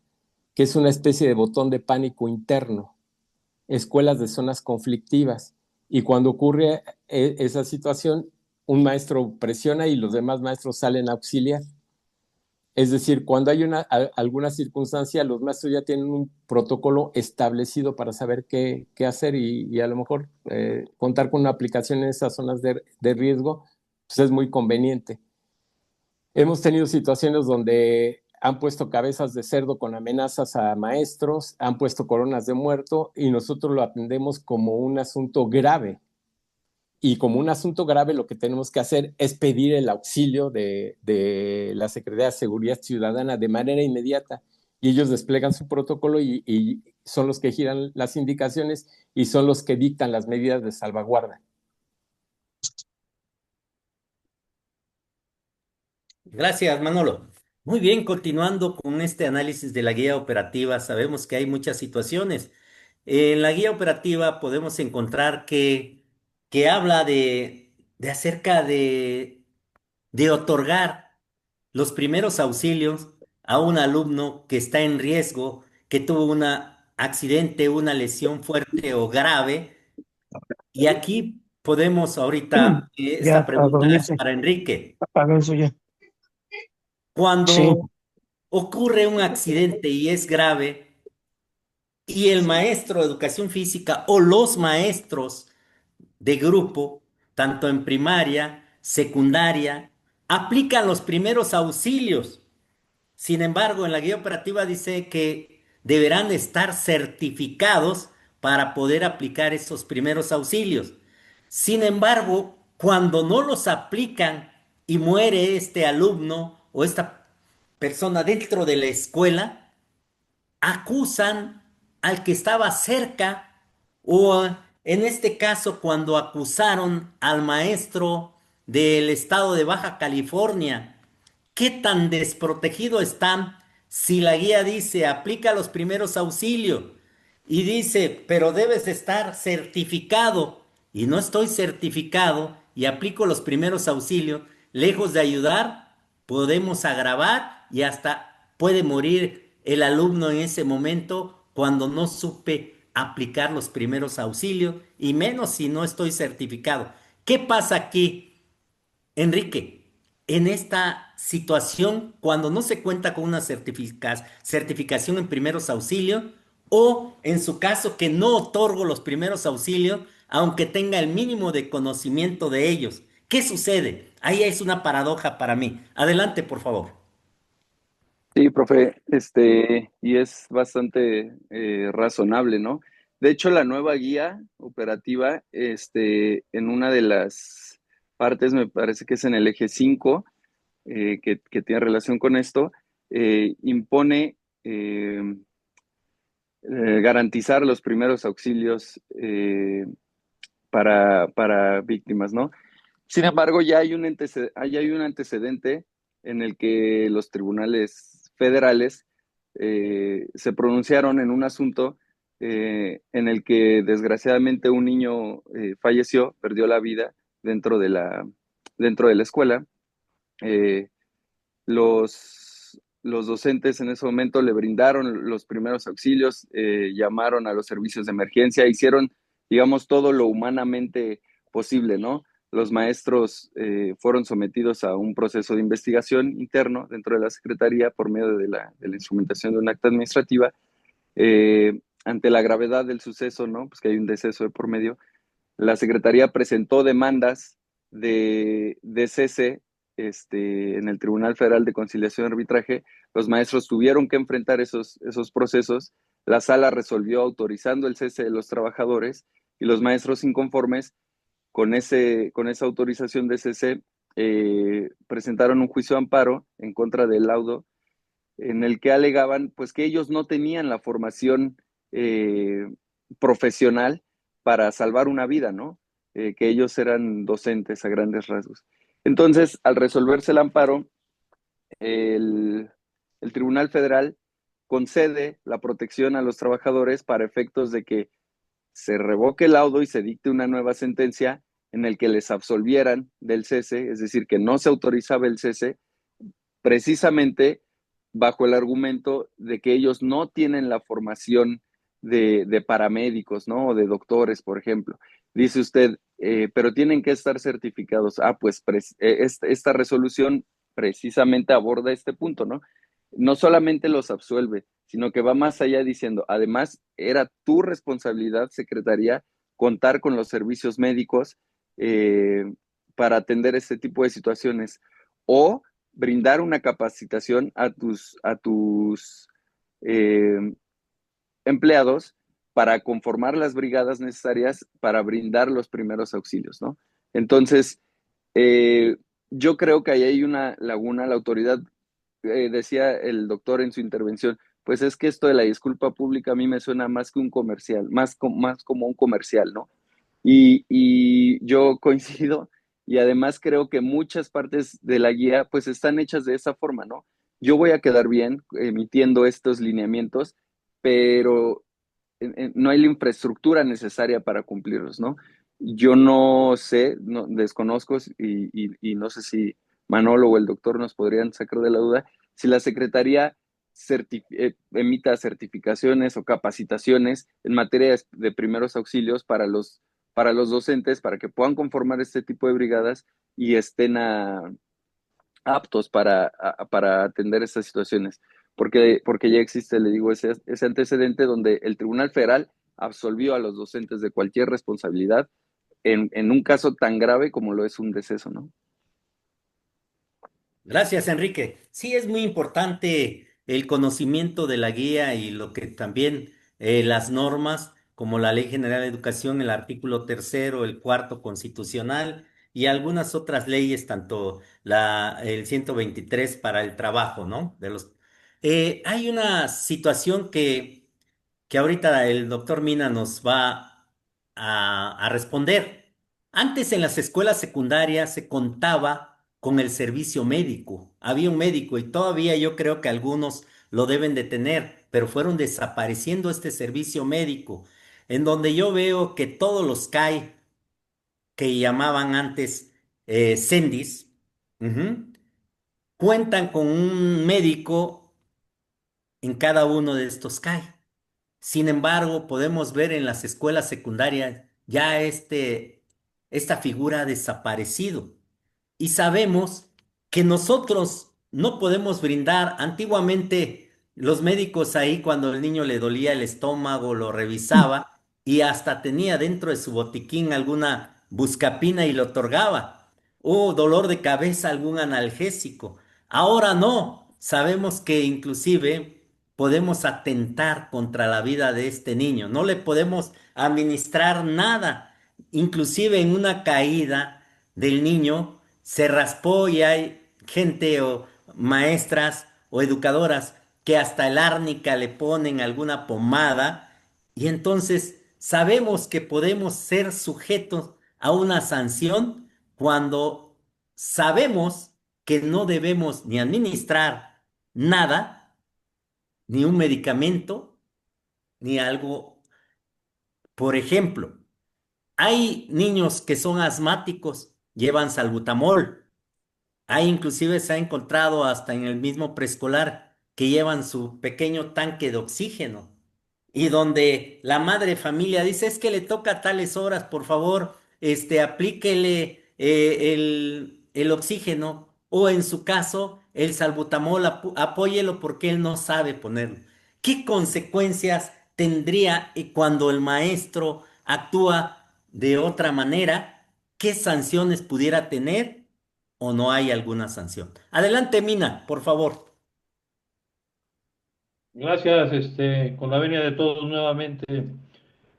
S4: que es una especie de botón de pánico interno, escuelas de zonas conflictivas. Y cuando ocurre esa situación, un maestro presiona y los demás maestros salen a auxiliar. Es decir, cuando hay alguna circunstancia, los maestros ya tienen un protocolo establecido para saber qué hacer y a lo mejor contar con una aplicación en esas zonas de riesgo pues es muy conveniente. Hemos tenido situaciones donde han puesto cabezas de cerdo con amenazas a maestros, han puesto coronas de muerto y nosotros lo atendemos como un asunto grave. Y como un asunto grave, lo que tenemos que hacer es pedir el auxilio de la Secretaría de Seguridad Ciudadana de manera inmediata. Y ellos desplegan su protocolo y son los que giran las indicaciones y son los que dictan las medidas de salvaguarda.
S3: Gracias, Manolo. Muy bien, continuando con este análisis de la guía operativa, sabemos que hay muchas situaciones. En la guía operativa podemos encontrar que habla de acerca de otorgar los primeros auxilios a un alumno que está en riesgo, que tuvo un accidente, una lesión fuerte o grave. Y aquí podemos ahorita,
S6: Ya,
S3: esta
S6: a
S3: pregunta es
S6: dormirse.
S3: para Enrique.
S6: Apaga eso ya. Sí,
S3: Cuando ocurre un accidente y es grave, y el maestro de educación física o los maestros de grupo, tanto en primaria, secundaria, aplican los primeros auxilios. Sin embargo, en la guía operativa dice que deberán estar certificados para poder aplicar esos primeros auxilios. Sin embargo, cuando no los aplican y muere este alumno o esta persona dentro de la escuela, acusan al que estaba cerca o en este caso cuando acusaron al maestro del estado de Baja California. ¿Qué tan desprotegido están si la guía dice aplica los primeros auxilios y dice pero debes estar certificado y no estoy certificado y aplico los primeros auxilios? Lejos de ayudar, podemos agravar y hasta puede morir el alumno en ese momento cuando no supe aplicar los primeros auxilios y menos si no estoy certificado. ¿Qué pasa aquí, Enrique, en esta situación cuando no se cuenta con una certificación en primeros auxilios o en su caso que no otorgo los primeros auxilios aunque tenga el mínimo de conocimiento de ellos? ¿Qué sucede? Ahí es una paradoja para mí. Adelante, por favor.
S5: Sí, profe, y es bastante razonable, ¿no? De hecho, la nueva guía operativa, en una de las partes, me parece que es en el eje 5, que tiene relación con esto, impone garantizar los primeros auxilios para víctimas, ¿no? Sin embargo, ya hay un antecedente en el que los tribunales federales se pronunciaron en un asunto en el que desgraciadamente un niño falleció, perdió la vida dentro dentro de la escuela. Eh, los docentes en ese momento le brindaron los primeros auxilios, llamaron a los servicios de emergencia, hicieron, digamos, todo lo humanamente posible, ¿no? Los maestros fueron sometidos a un proceso de investigación interno dentro de la Secretaría por medio de la instrumentación de un acta administrativa. Ante la gravedad del suceso, ¿no? Pues que hay un deceso de por medio, la Secretaría presentó demandas de cese en el Tribunal Federal de Conciliación y Arbitraje. Los maestros tuvieron que enfrentar esos procesos. la sala resolvió autorizando el cese de los trabajadores y los maestros inconformes con esa autorización de cese presentaron un juicio de amparo en contra del laudo en el que alegaban pues que ellos no tenían la formación profesional para salvar una vida, ¿no? Que ellos eran docentes a grandes rasgos. Entonces, al resolverse el amparo, el, el Tribunal Federal concede la protección a los trabajadores para efectos de que se revoque el laudo y se dicte una nueva sentencia en el que les absolvieran del cese, es decir, que no se autorizaba el cese, precisamente bajo el argumento de que ellos no tienen la formación de paramédicos, ¿no? O de doctores, por ejemplo. Dice usted, pero tienen que estar certificados. Pues esta resolución precisamente aborda este punto, ¿no? No solamente los absuelve, sino que va más allá diciendo, además, era tu responsabilidad, Secretaría, contar con los servicios médicos para atender este tipo de situaciones o brindar una capacitación a tus empleados para conformar las brigadas necesarias para brindar los primeros auxilios, ¿no? Entonces, yo creo que ahí hay una laguna. La autoridad, decía el doctor en su intervención, pues es que esto de la disculpa pública a mí me suena más que un comercial, más como un comercial, ¿no? Y yo coincido y además creo que muchas partes de la guía pues están hechas de esa forma, ¿no? Yo voy a quedar bien emitiendo estos lineamientos, pero no hay la infraestructura necesaria para cumplirlos, ¿no? Yo no sé, no, desconozco y no sé si Manolo o el doctor nos podrían sacar de la duda, si la Secretaría emita certificaciones o capacitaciones en materia de primeros auxilios para los docentes, para que puedan conformar este tipo de brigadas y estén aptos para atender estas situaciones. Porque ya existe, le digo, ese antecedente donde el Tribunal Federal absolvió a los docentes de cualquier responsabilidad en un caso tan grave como lo es un deceso, ¿no?
S3: Gracias, Enrique. Sí, es muy importante el conocimiento de la guía y lo que también las normas, como la Ley General de Educación, el artículo tercero, el cuarto constitucional y algunas otras leyes, tanto el 123 para el trabajo, ¿no? Hay una situación que ahorita el doctor Mina nos va a responder. Antes en las escuelas secundarias se contaba con el servicio médico. Había un médico y todavía yo creo que algunos lo deben de tener, pero fueron desapareciendo este servicio médico, en donde yo veo que todos los CAI que llamaban antes CENDIS, ujú, cuentan con un médico en cada uno de estos CAI. Sin embargo, podemos ver en las escuelas secundarias ya esta figura ha desaparecido. Y sabemos que nosotros no podemos brindar. Antiguamente, los médicos ahí, cuando el niño le dolía el estómago, lo revisaba y hasta tenía dentro de su botiquín alguna buscapina y lo otorgaba. O dolor de cabeza, algún analgésico. Ahora no. Sabemos que inclusive podemos atentar contra la vida de este niño. No le podemos administrar nada. Inclusive en una caída del niño se raspó y hay gente o maestras o educadoras que hasta el árnica le ponen alguna pomada y entonces sabemos que podemos ser sujetos a una sanción cuando sabemos que no debemos ni administrar nada, ni un medicamento, ni algo. Por ejemplo, hay niños que son asmáticos, llevan salbutamol. Hay inclusive se ha encontrado hasta en el mismo preescolar que llevan su pequeño tanque de oxígeno y donde la madre de familia dice es que le toca a tales horas, por favor, aplíquele el oxígeno o en su caso el salbutamol, apóyelo porque él no sabe ponerlo. ¿Qué consecuencias tendría cuando el maestro actúa de otra manera? ¿Qué sanciones pudiera tener o no hay alguna sanción? Adelante, Mina, por favor.
S2: Gracias, con la venia de todos nuevamente.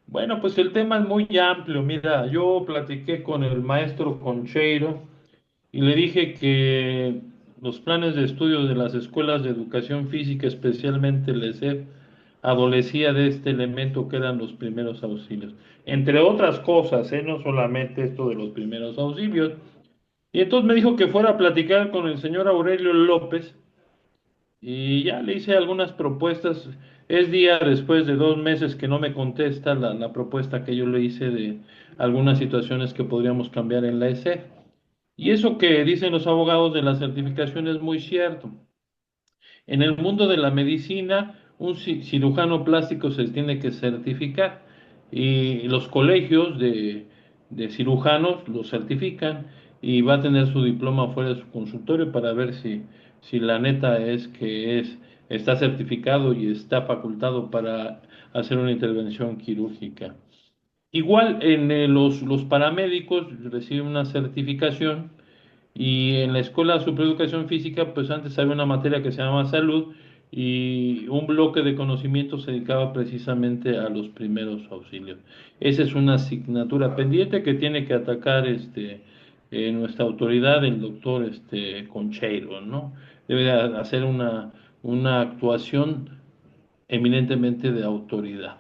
S2: Bueno, pues el tema es muy amplio. Mira, yo platiqué con el maestro Concheiro y le dije que los planes de estudio de las escuelas de educación física, especialmente el ESEF, adolecía de este elemento que eran los primeros auxilios. Entre otras cosas, no solamente esto de los primeros auxilios. Y entonces me dijo que fuera a platicar con el señor Aurelio López y ya le hice algunas propuestas. Es día después de 2 meses que no me contesta la propuesta que yo le hice de algunas situaciones que podríamos cambiar en la ESEF. Y eso que dicen los abogados de la certificación es muy cierto. En el mundo de la medicina, un cirujano plástico se tiene que certificar y los colegios de cirujanos lo certifican y va a tener su diploma fuera de su consultorio para ver si la neta es que está certificado y está facultado para hacer una intervención quirúrgica. Igual en los paramédicos reciben una certificación y en la Escuela Superior de Educación Física, pues antes había una materia que se llamaba salud y un bloque de conocimientos se dedicaba precisamente a los primeros auxilios. Esa es una asignatura pendiente que tiene que atacar nuestra autoridad, el doctor Concheiro, ¿no? Debe de hacer una actuación eminentemente de autoridad.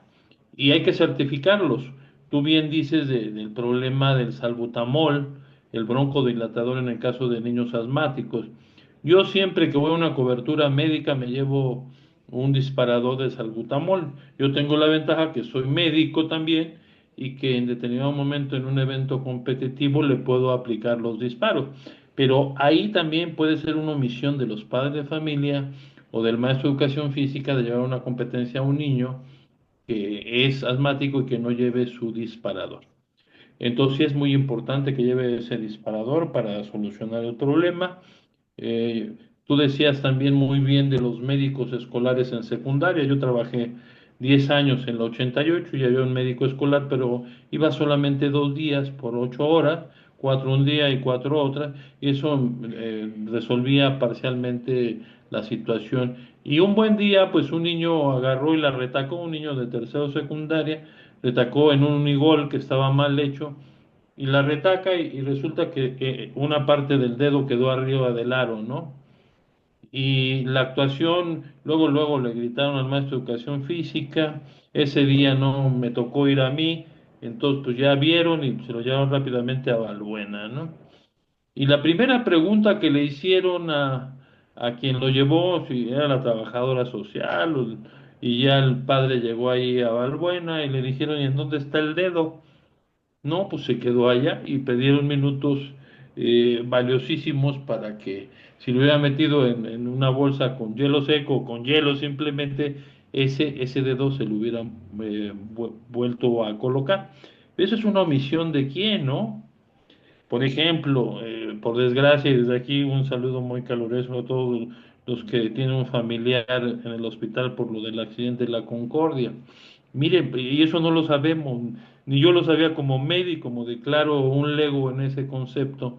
S2: Y hay que certificarlos. Tú bien dices del problema del salbutamol, el broncodilatador en el caso de niños asmáticos. Yo siempre que voy a una cobertura médica me llevo un disparador de salbutamol. Yo tengo la ventaja que soy médico también y que en determinado momento en un evento competitivo le puedo aplicar los disparos. Pero ahí también puede ser una omisión de los padres de familia o del maestro de educación física de llevar una competencia a un niño que es asmático y que no lleve su disparador. Entonces sí es muy importante que lleve ese disparador para solucionar el problema. Tú decías también muy bien de los médicos escolares en secundaria. Yo trabajé 10 años en la 88 y había un médico escolar, pero iba solamente 2 días por 8 horas, 4 un día y 4 otras, y eso resolvía parcialmente la situación. Y un buen día, pues un niño agarró y la retacó, un niño de tercero secundaria, retacó en un unigol que estaba mal hecho y la retaca y resulta que una parte del dedo quedó arriba del aro, ¿no? Y la actuación, luego le gritaron al maestro de educación física, ese día no me tocó ir a mí, entonces pues ya vieron y se lo llevaron rápidamente a Valbuena, ¿no? Y la primera pregunta que le hicieron a quien lo llevó, si era la trabajadora social, y ya el padre llegó ahí a Valbuena y le dijeron, ¿y en dónde está el dedo? No, pues se quedó allá y pidieron minutos valiosísimos para que si lo hubiera metido en una bolsa con hielo seco o con hielo simplemente, ese dedo se lo hubieran vuelto a colocar. Eso es una omisión de quién, ¿no? Por ejemplo, por desgracia, y desde aquí un saludo muy caluroso a todos los que tienen un familiar en el hospital por lo del accidente de la Concordia. Miren, y eso no lo sabemos, ni yo lo sabía como médico, como declaro un lego en ese concepto,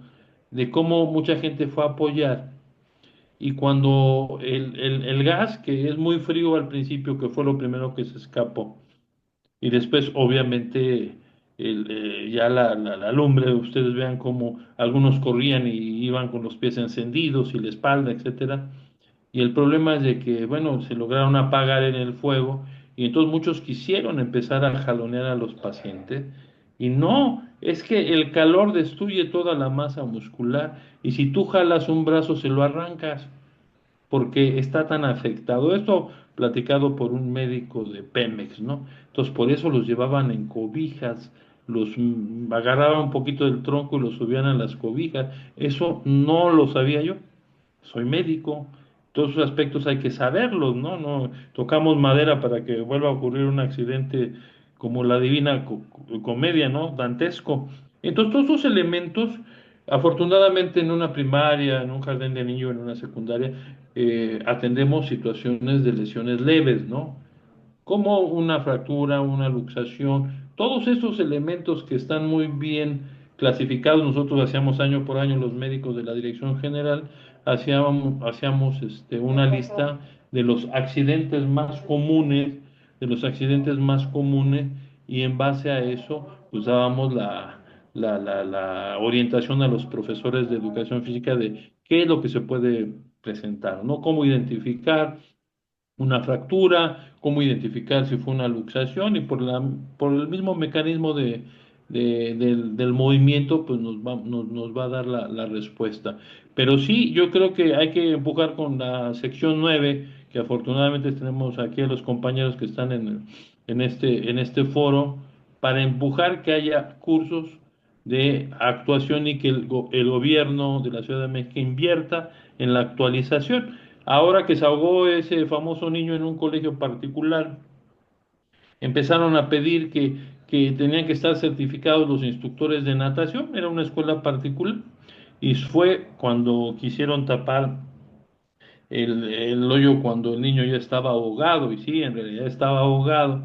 S2: de cómo mucha gente fue a apoyar. Y cuando el gas, que es muy frío al principio, que fue lo primero que se escapó, y después, obviamente, ya la lumbre, ustedes vean cómo algunos corrían y iban con los pies encendidos y la espalda, etcétera. Y el problema es de que, bueno, se lograron apagar en el fuego y entonces muchos quisieron empezar a jalonear a los pacientes. Y no, es que el calor destruye toda la masa muscular y si tú jalas un brazo se lo arrancas porque está tan afectado. Esto platicado por un médico de Pemex, ¿no? Entonces por eso los llevaban en cobijas, los agarraban un poquito del tronco y los subían a las cobijas. Eso no lo sabía yo. Soy médico. Todos esos aspectos hay que saberlos, ¿no? No tocamos madera para que vuelva a ocurrir un accidente como la Divina Comedia, ¿no? Dantesco. Entonces, todos esos elementos, afortunadamente en una primaria, en un jardín de niños, en una secundaria, atendemos situaciones de lesiones leves, ¿no? Como una fractura, una luxación, todos esos elementos que están muy bien clasificados, nosotros hacíamos año por año los médicos de la Dirección General, hacíamos una lista de los accidentes más comunes, de los accidentes más comunes, y en base a eso, pues dábamos la orientación a los profesores de educación física de qué es lo que se puede presentar, ¿no? Cómo identificar una fractura, cómo identificar si fue una luxación, y por el mismo mecanismo del movimiento, pues nos va a dar la respuesta. Pero sí, yo creo que hay que empujar con la sección 9, que afortunadamente tenemos aquí a los compañeros que están en este foro, para empujar que haya cursos de actuación y que el gobierno de la Ciudad de México invierta en la actualización. Ahora que se ahogó ese famoso niño en un colegio particular, empezaron a pedir que tenían que estar certificados los instructores de natación, era una escuela particular, y fue cuando quisieron tapar el hoyo cuando el niño ya estaba ahogado, y sí, en realidad estaba ahogado.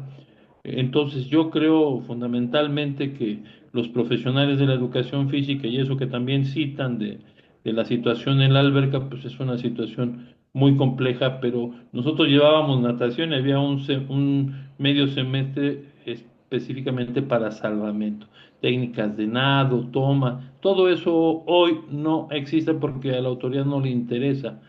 S2: Entonces yo creo fundamentalmente que los profesionales de la educación física, y eso que también citan de la situación en la alberca, pues es una situación muy compleja, pero nosotros llevábamos natación y había un medio semestre específicamente para salvamento, técnicas de nado, toma, todo eso hoy no existe porque a la autoridad no le interesa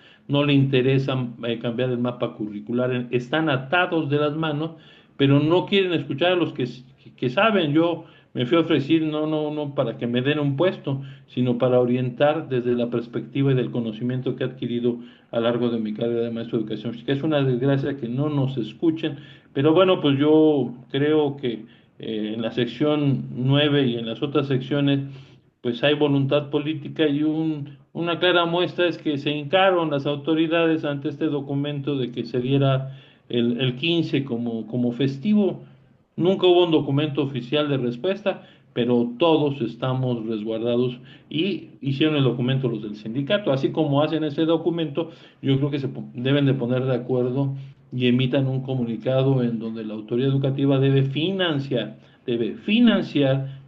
S2: cambiar el mapa curricular, están atados de las manos, pero no quieren escuchar a los que saben. Yo me fui a ofrecer no para que me den un puesto, sino para orientar desde la perspectiva y del conocimiento que he adquirido a lo largo de mi carrera de maestro de educación física. Es una desgracia que no nos escuchen, pero bueno, pues yo creo que en la sección 9 y en las otras secciones, pues hay voluntad política, y una clara muestra es que se hincaron las autoridades ante este documento de que se diera el 15 como festivo. Nunca hubo un documento oficial de respuesta, pero todos estamos resguardados, y hicieron el documento los del sindicato. Así como hacen ese documento, yo creo que deben de poner de acuerdo y emitan un comunicado en donde la autoridad educativa debe financiar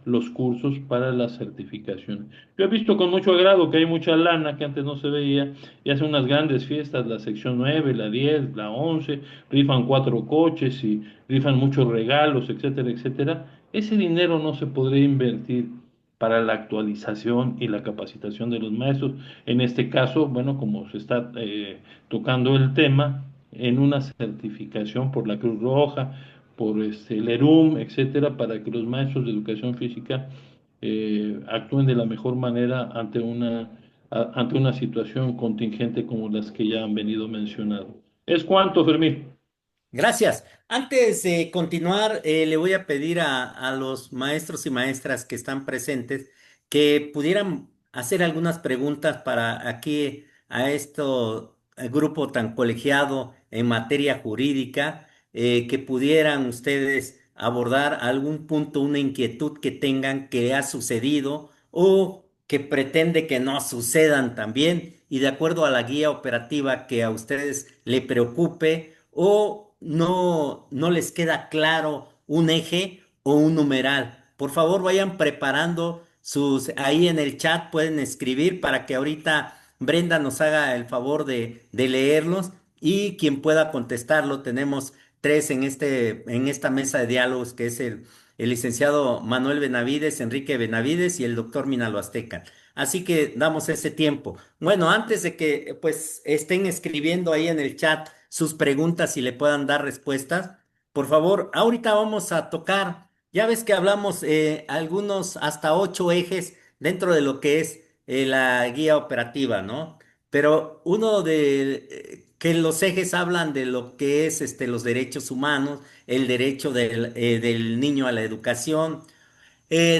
S2: los cursos para la certificación. Yo he visto con mucho agrado que hay mucha lana que antes no se veía, y hacen unas grandes fiestas, la sección 9, la 10, la 11, rifan 4 coches y rifan muchos regalos, etcétera, etcétera. Ese dinero no se podría invertir para la actualización y la capacitación de los maestros. En este caso, bueno, como se está tocando el tema, en una certificación por la Cruz Roja, por el ERUM, etcétera, para que los maestros de educación física actúen de la mejor manera ante una situación contingente como las que ya han venido mencionando. ¿Es cuánto, Fermín?
S3: Gracias. Antes de continuar, le voy a pedir a los maestros y maestras que están presentes que pudieran hacer algunas preguntas para aquí a este grupo tan colegiado en materia jurídica, que pudieran ustedes abordar algún punto, una inquietud que tengan que ha sucedido o que pretende que no sucedan también, y de acuerdo a la guía operativa que a ustedes le preocupe o no les queda claro un eje o un numeral. Por favor, vayan preparando ahí en el chat pueden escribir para que ahorita Brenda nos haga el favor de leerlos, y quien pueda contestarlo. Tenemos tres en esta mesa de diálogos, que es el licenciado Manuel Benavides, Enrique Benavides y el doctor Minalo Azteca. Así que damos ese tiempo. Bueno, antes de que pues estén escribiendo ahí en el chat sus preguntas y le puedan dar respuestas, por favor, ahorita vamos a tocar, ya ves que hablamos algunos hasta 8 ejes dentro de lo que es la guía operativa, ¿no? Pero uno de que los ejes hablan de lo que es los derechos humanos, el derecho del niño a la educación.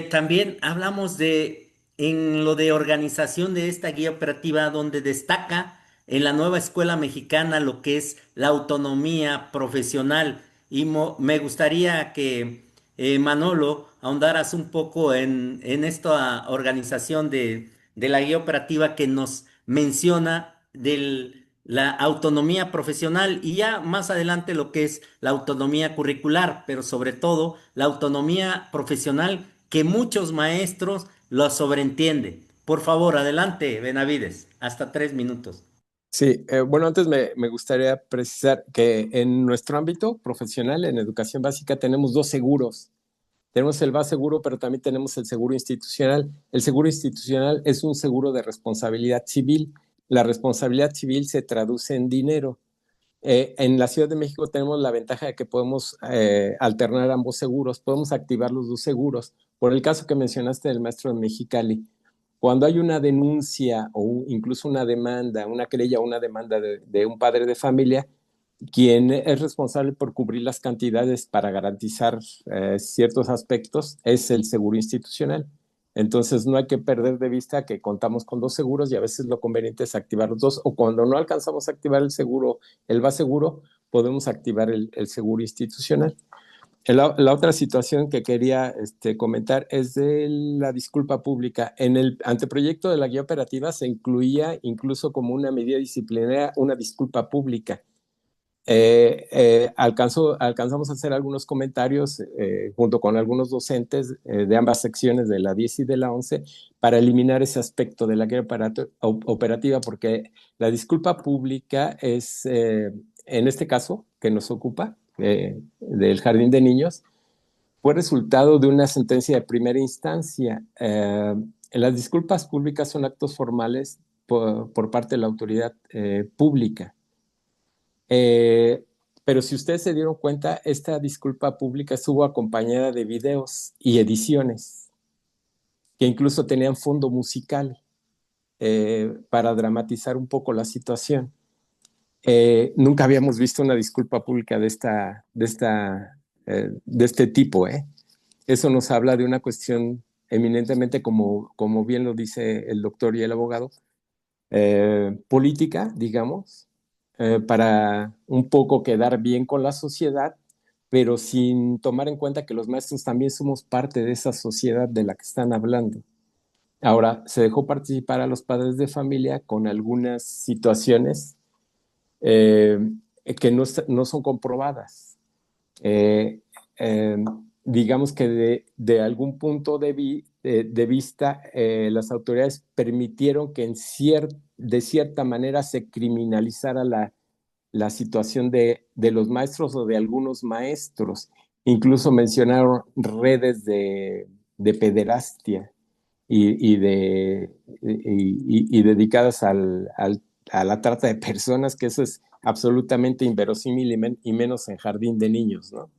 S3: También hablamos en lo de organización de esta guía operativa, donde destaca en la nueva escuela mexicana lo que es la autonomía profesional. Y me gustaría que Manolo ahondaras un poco en esta organización de la guía operativa que nos menciona la autonomía profesional, y ya más adelante lo que es la autonomía curricular, pero sobre todo la autonomía profesional que muchos maestros lo sobreentienden. Por favor, adelante, Benavides, hasta 3 minutos.
S4: Sí, bueno, antes me gustaría precisar que en nuestro ámbito profesional, en educación básica, tenemos dos seguros. Tenemos el seguro, pero también tenemos el seguro institucional. El seguro institucional es un seguro de responsabilidad civil. La responsabilidad civil se traduce en dinero. En la Ciudad de México tenemos la ventaja de que podemos alternar ambos seguros, podemos activar los dos seguros. Por el caso que mencionaste del maestro de Mexicali, cuando hay una denuncia o incluso una demanda, una querella o una demanda de un padre de familia, quien es responsable por cubrir las cantidades para garantizar ciertos aspectos es el seguro institucional. Entonces no hay que perder de vista que contamos con dos seguros y a veces lo conveniente es activar los dos, o cuando no alcanzamos a activar el seguro, el seguro, podemos activar el seguro institucional. La otra situación que quería comentar es de la disculpa pública. En el anteproyecto de la guía operativa se incluía incluso como una medida disciplinaria una disculpa pública. Alcanzamos a hacer algunos comentarios junto con algunos docentes de ambas secciones de la 10 y de la 11 para eliminar ese aspecto de la guía operativa, porque la disculpa pública es, en este caso que nos ocupa, del jardín de niños, fue resultado de una sentencia de primera instancia. Las disculpas públicas son actos formales por parte de la autoridad pública. Eh, pero si ustedes se dieron cuenta, esta disculpa pública estuvo acompañada de videos y ediciones que incluso tenían fondo musical para dramatizar un poco la situación. Nunca habíamos visto una disculpa pública de este tipo. Eso nos habla de una cuestión eminentemente, como bien lo dice el doctor y el abogado, política, digamos, para un poco quedar bien con la sociedad, pero sin tomar en cuenta que los maestros también somos parte de esa sociedad de la que están hablando. Ahora, se dejó participar a los padres de familia con algunas situaciones eh, que no son comprobadas. Eh, eh, digamos que de algún punto de vista, las autoridades permitieron que de cierta manera se criminalizara la situación de los maestros o de algunos maestros. Incluso mencionaron redes de pederastia y dedicadas a la trata de personas, que eso es absolutamente inverosímil y menos en jardín de niños, ¿no?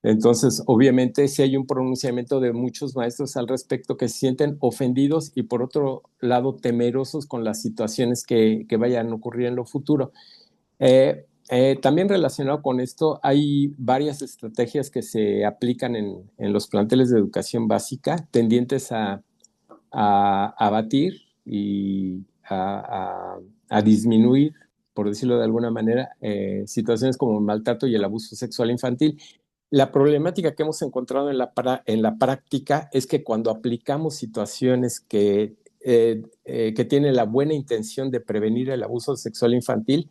S4: Entonces, obviamente, sí hay un pronunciamiento de muchos maestros al respecto que se sienten ofendidos y, por otro lado, temerosos con las situaciones que vayan a ocurrir en lo futuro. También relacionado con esto, hay varias estrategias que se aplican en los planteles de educación básica tendientes a abatir y a disminuir, por decirlo de alguna manera, situaciones como el maltrato y el abuso sexual infantil. La problemática que hemos encontrado en la práctica es que cuando aplicamos situaciones que tienen la buena intención de prevenir el abuso sexual infantil,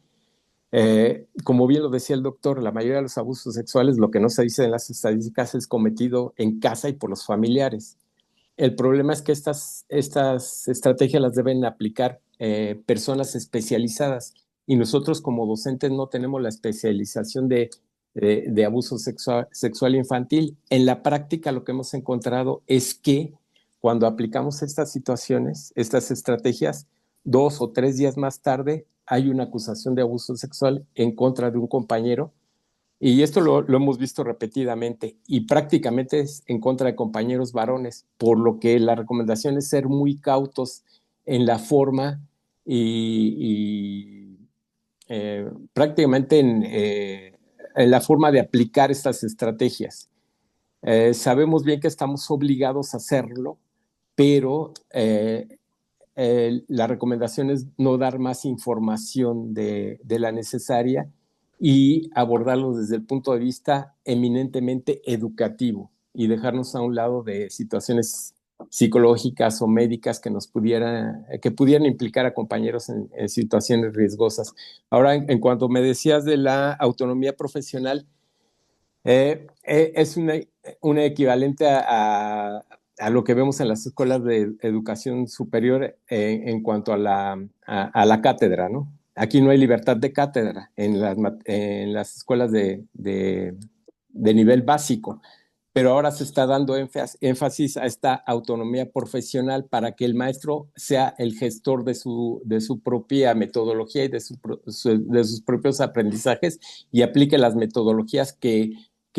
S4: como bien lo decía el doctor, la mayoría de los abusos sexuales, lo que no se dice en las estadísticas, es cometido en casa y por los familiares. El problema es que estas estrategias las deben aplicar personas especializadas y nosotros como docentes no tenemos la especialización de abuso sexual infantil. En la práctica lo que hemos encontrado es que cuando aplicamos estas situaciones, estas estrategias, 2 o 3 días más tarde hay una acusación de abuso sexual en contra de un compañero, y esto lo hemos visto repetidamente y prácticamente es en contra de compañeros varones, por lo que la recomendación es ser muy cautos en la forma y prácticamente en la forma de aplicar estas estrategias. Sabemos bien que estamos obligados a hacerlo, pero la recomendación es no dar más información de la necesaria y abordarlo desde el punto de vista eminentemente educativo y dejarnos a un lado de situaciones psicológicas o médicas que pudieran implicar a compañeros en situaciones riesgosas. Ahora, en cuanto me decías de la autonomía profesional, es una equivalente a lo que vemos en las escuelas de educación superior en cuanto a la cátedra, ¿no? Aquí no hay libertad de cátedra en las escuelas de nivel básico, pero ahora se está dando énfasis a esta autonomía profesional para que el maestro sea el gestor de su propia metodología y de sus propios aprendizajes y aplique las metodologías que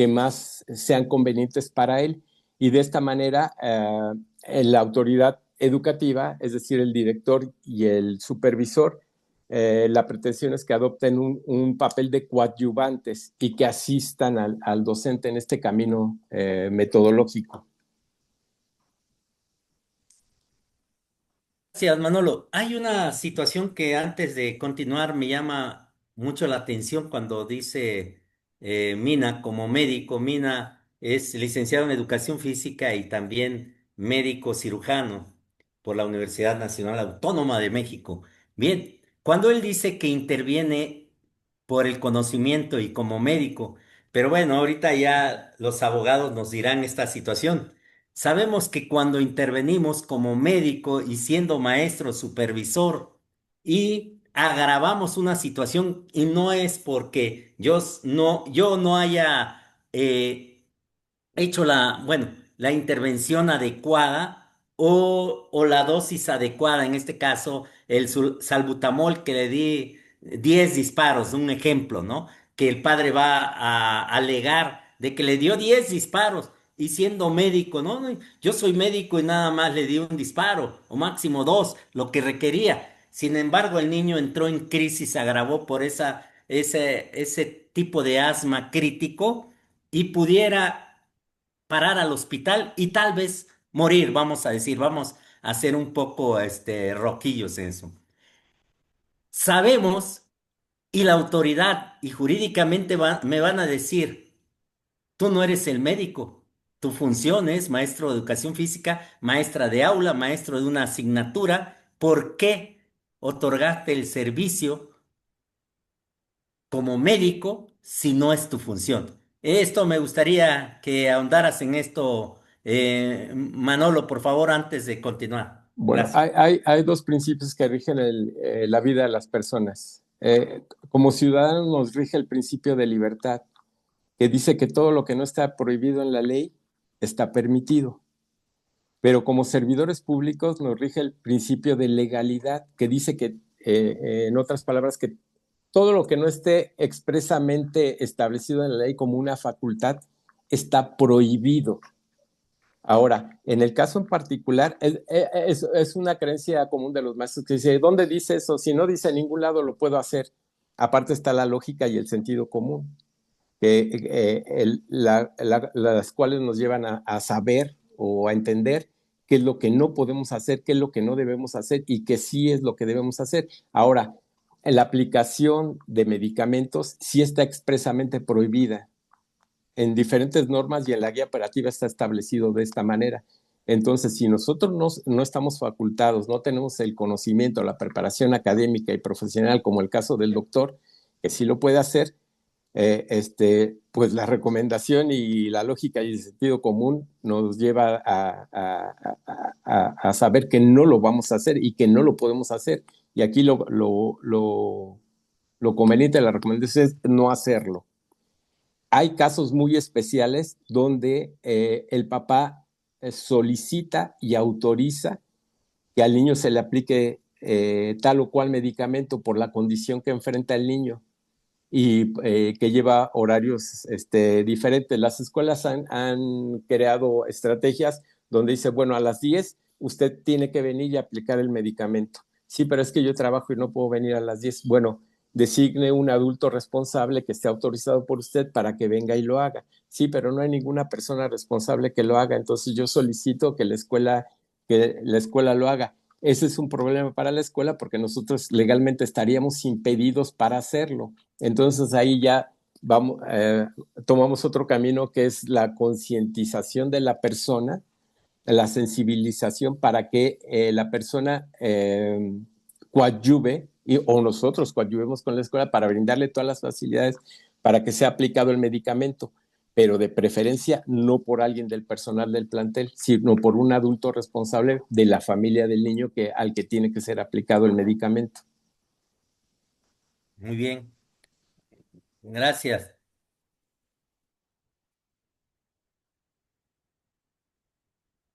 S4: más sean convenientes para él. Y de esta manera, la autoridad educativa, es decir, el director y el supervisor, la pretensión es que adopten un papel de coadyuvantes y que asistan al docente en este camino metodológico.
S3: Gracias, Manolo. Hay una situación que antes de continuar me llama mucho la atención cuando dice Mina como médico. Mina es licenciado en Educación Física y también médico cirujano por la Universidad Nacional Autónoma de México. Bien, cuando él dice que interviene por el conocimiento y como médico, pero bueno, ahorita ya los abogados nos dirán esta situación. Sabemos que cuando intervenimos como médico y siendo maestro, supervisor y agravamos una situación y no es porque yo no haya hecho la intervención adecuada o la dosis adecuada, en este caso el salbutamol que le di 10 disparos, un ejemplo, ¿no? Que el padre va a alegar de que le dio 10 disparos y siendo médico, ¿no? Yo soy médico y nada más le di un disparo o máximo dos, lo que requería. Sin embargo, el niño entró en crisis, se agravó por ese tipo de asma crítico y pudiera parar al hospital y tal vez morir, vamos a decir, vamos a hacer un poco roquillos en eso. Sabemos y la autoridad y jurídicamente me van a decir, tú no eres el médico, tu función es maestro de educación física, maestra de aula, maestro de una asignatura, ¿por qué otorgaste el servicio como médico si no es tu función? Esto me gustaría que ahondaras en esto, Manolo, por favor, antes de continuar.
S4: Bueno,
S3: Gracias.
S4: hay dos principios que rigen la vida de las personas. Como ciudadanos nos rige el principio de libertad, que dice que todo lo que no está prohibido en la ley está permitido. Pero como servidores públicos nos rige el principio de legalidad, que dice que, en otras palabras, que todo lo que no esté expresamente establecido en la ley como una facultad está prohibido. Ahora, en el caso en particular, es una creencia común de los maestros que dice, ¿dónde dice eso? Si no dice en ningún lado lo puedo hacer. Aparte está la lógica y el sentido común, que las cuales nos llevan a saber o a entender qué es lo que no podemos hacer, qué es lo que no debemos hacer y qué sí es lo que debemos hacer. Ahora, la aplicación de medicamentos sí está expresamente prohibida en diferentes normas y en la guía operativa está establecido de esta manera. Entonces, si nosotros no estamos facultados, no tenemos el conocimiento, la preparación académica y profesional, como el caso del doctor, que sí lo puede hacer, pues la recomendación y la lógica y el sentido común nos lleva a saber que no lo vamos a hacer y que no lo podemos hacer. Y aquí lo conveniente de la recomendación es no hacerlo. Hay casos muy especiales donde el papá solicita y autoriza que al niño se le aplique tal o cual medicamento por la condición que enfrenta el niño y que lleva horarios diferentes. Las escuelas han creado estrategias donde dice, bueno, a las 10 usted tiene que venir y aplicar el medicamento. Sí, pero es que yo trabajo y no puedo venir a las 10. Bueno, designe un adulto responsable que esté autorizado por usted para que venga y lo haga. Sí, pero no hay ninguna persona responsable que lo haga, entonces yo solicito que que la escuela lo haga. Ese es un problema para la escuela porque nosotros legalmente estaríamos impedidos para hacerlo. Entonces ahí ya tomamos otro camino que es la concientización de la persona, la sensibilización para que la persona coadyuve o nosotros coadyuvemos con la escuela para brindarle todas las facilidades para que sea aplicado el medicamento. pero de preferencia no por alguien del personal del plantel, sino por un adulto responsable de la familia del niño al que tiene que ser aplicado el medicamento.
S3: Muy bien, gracias.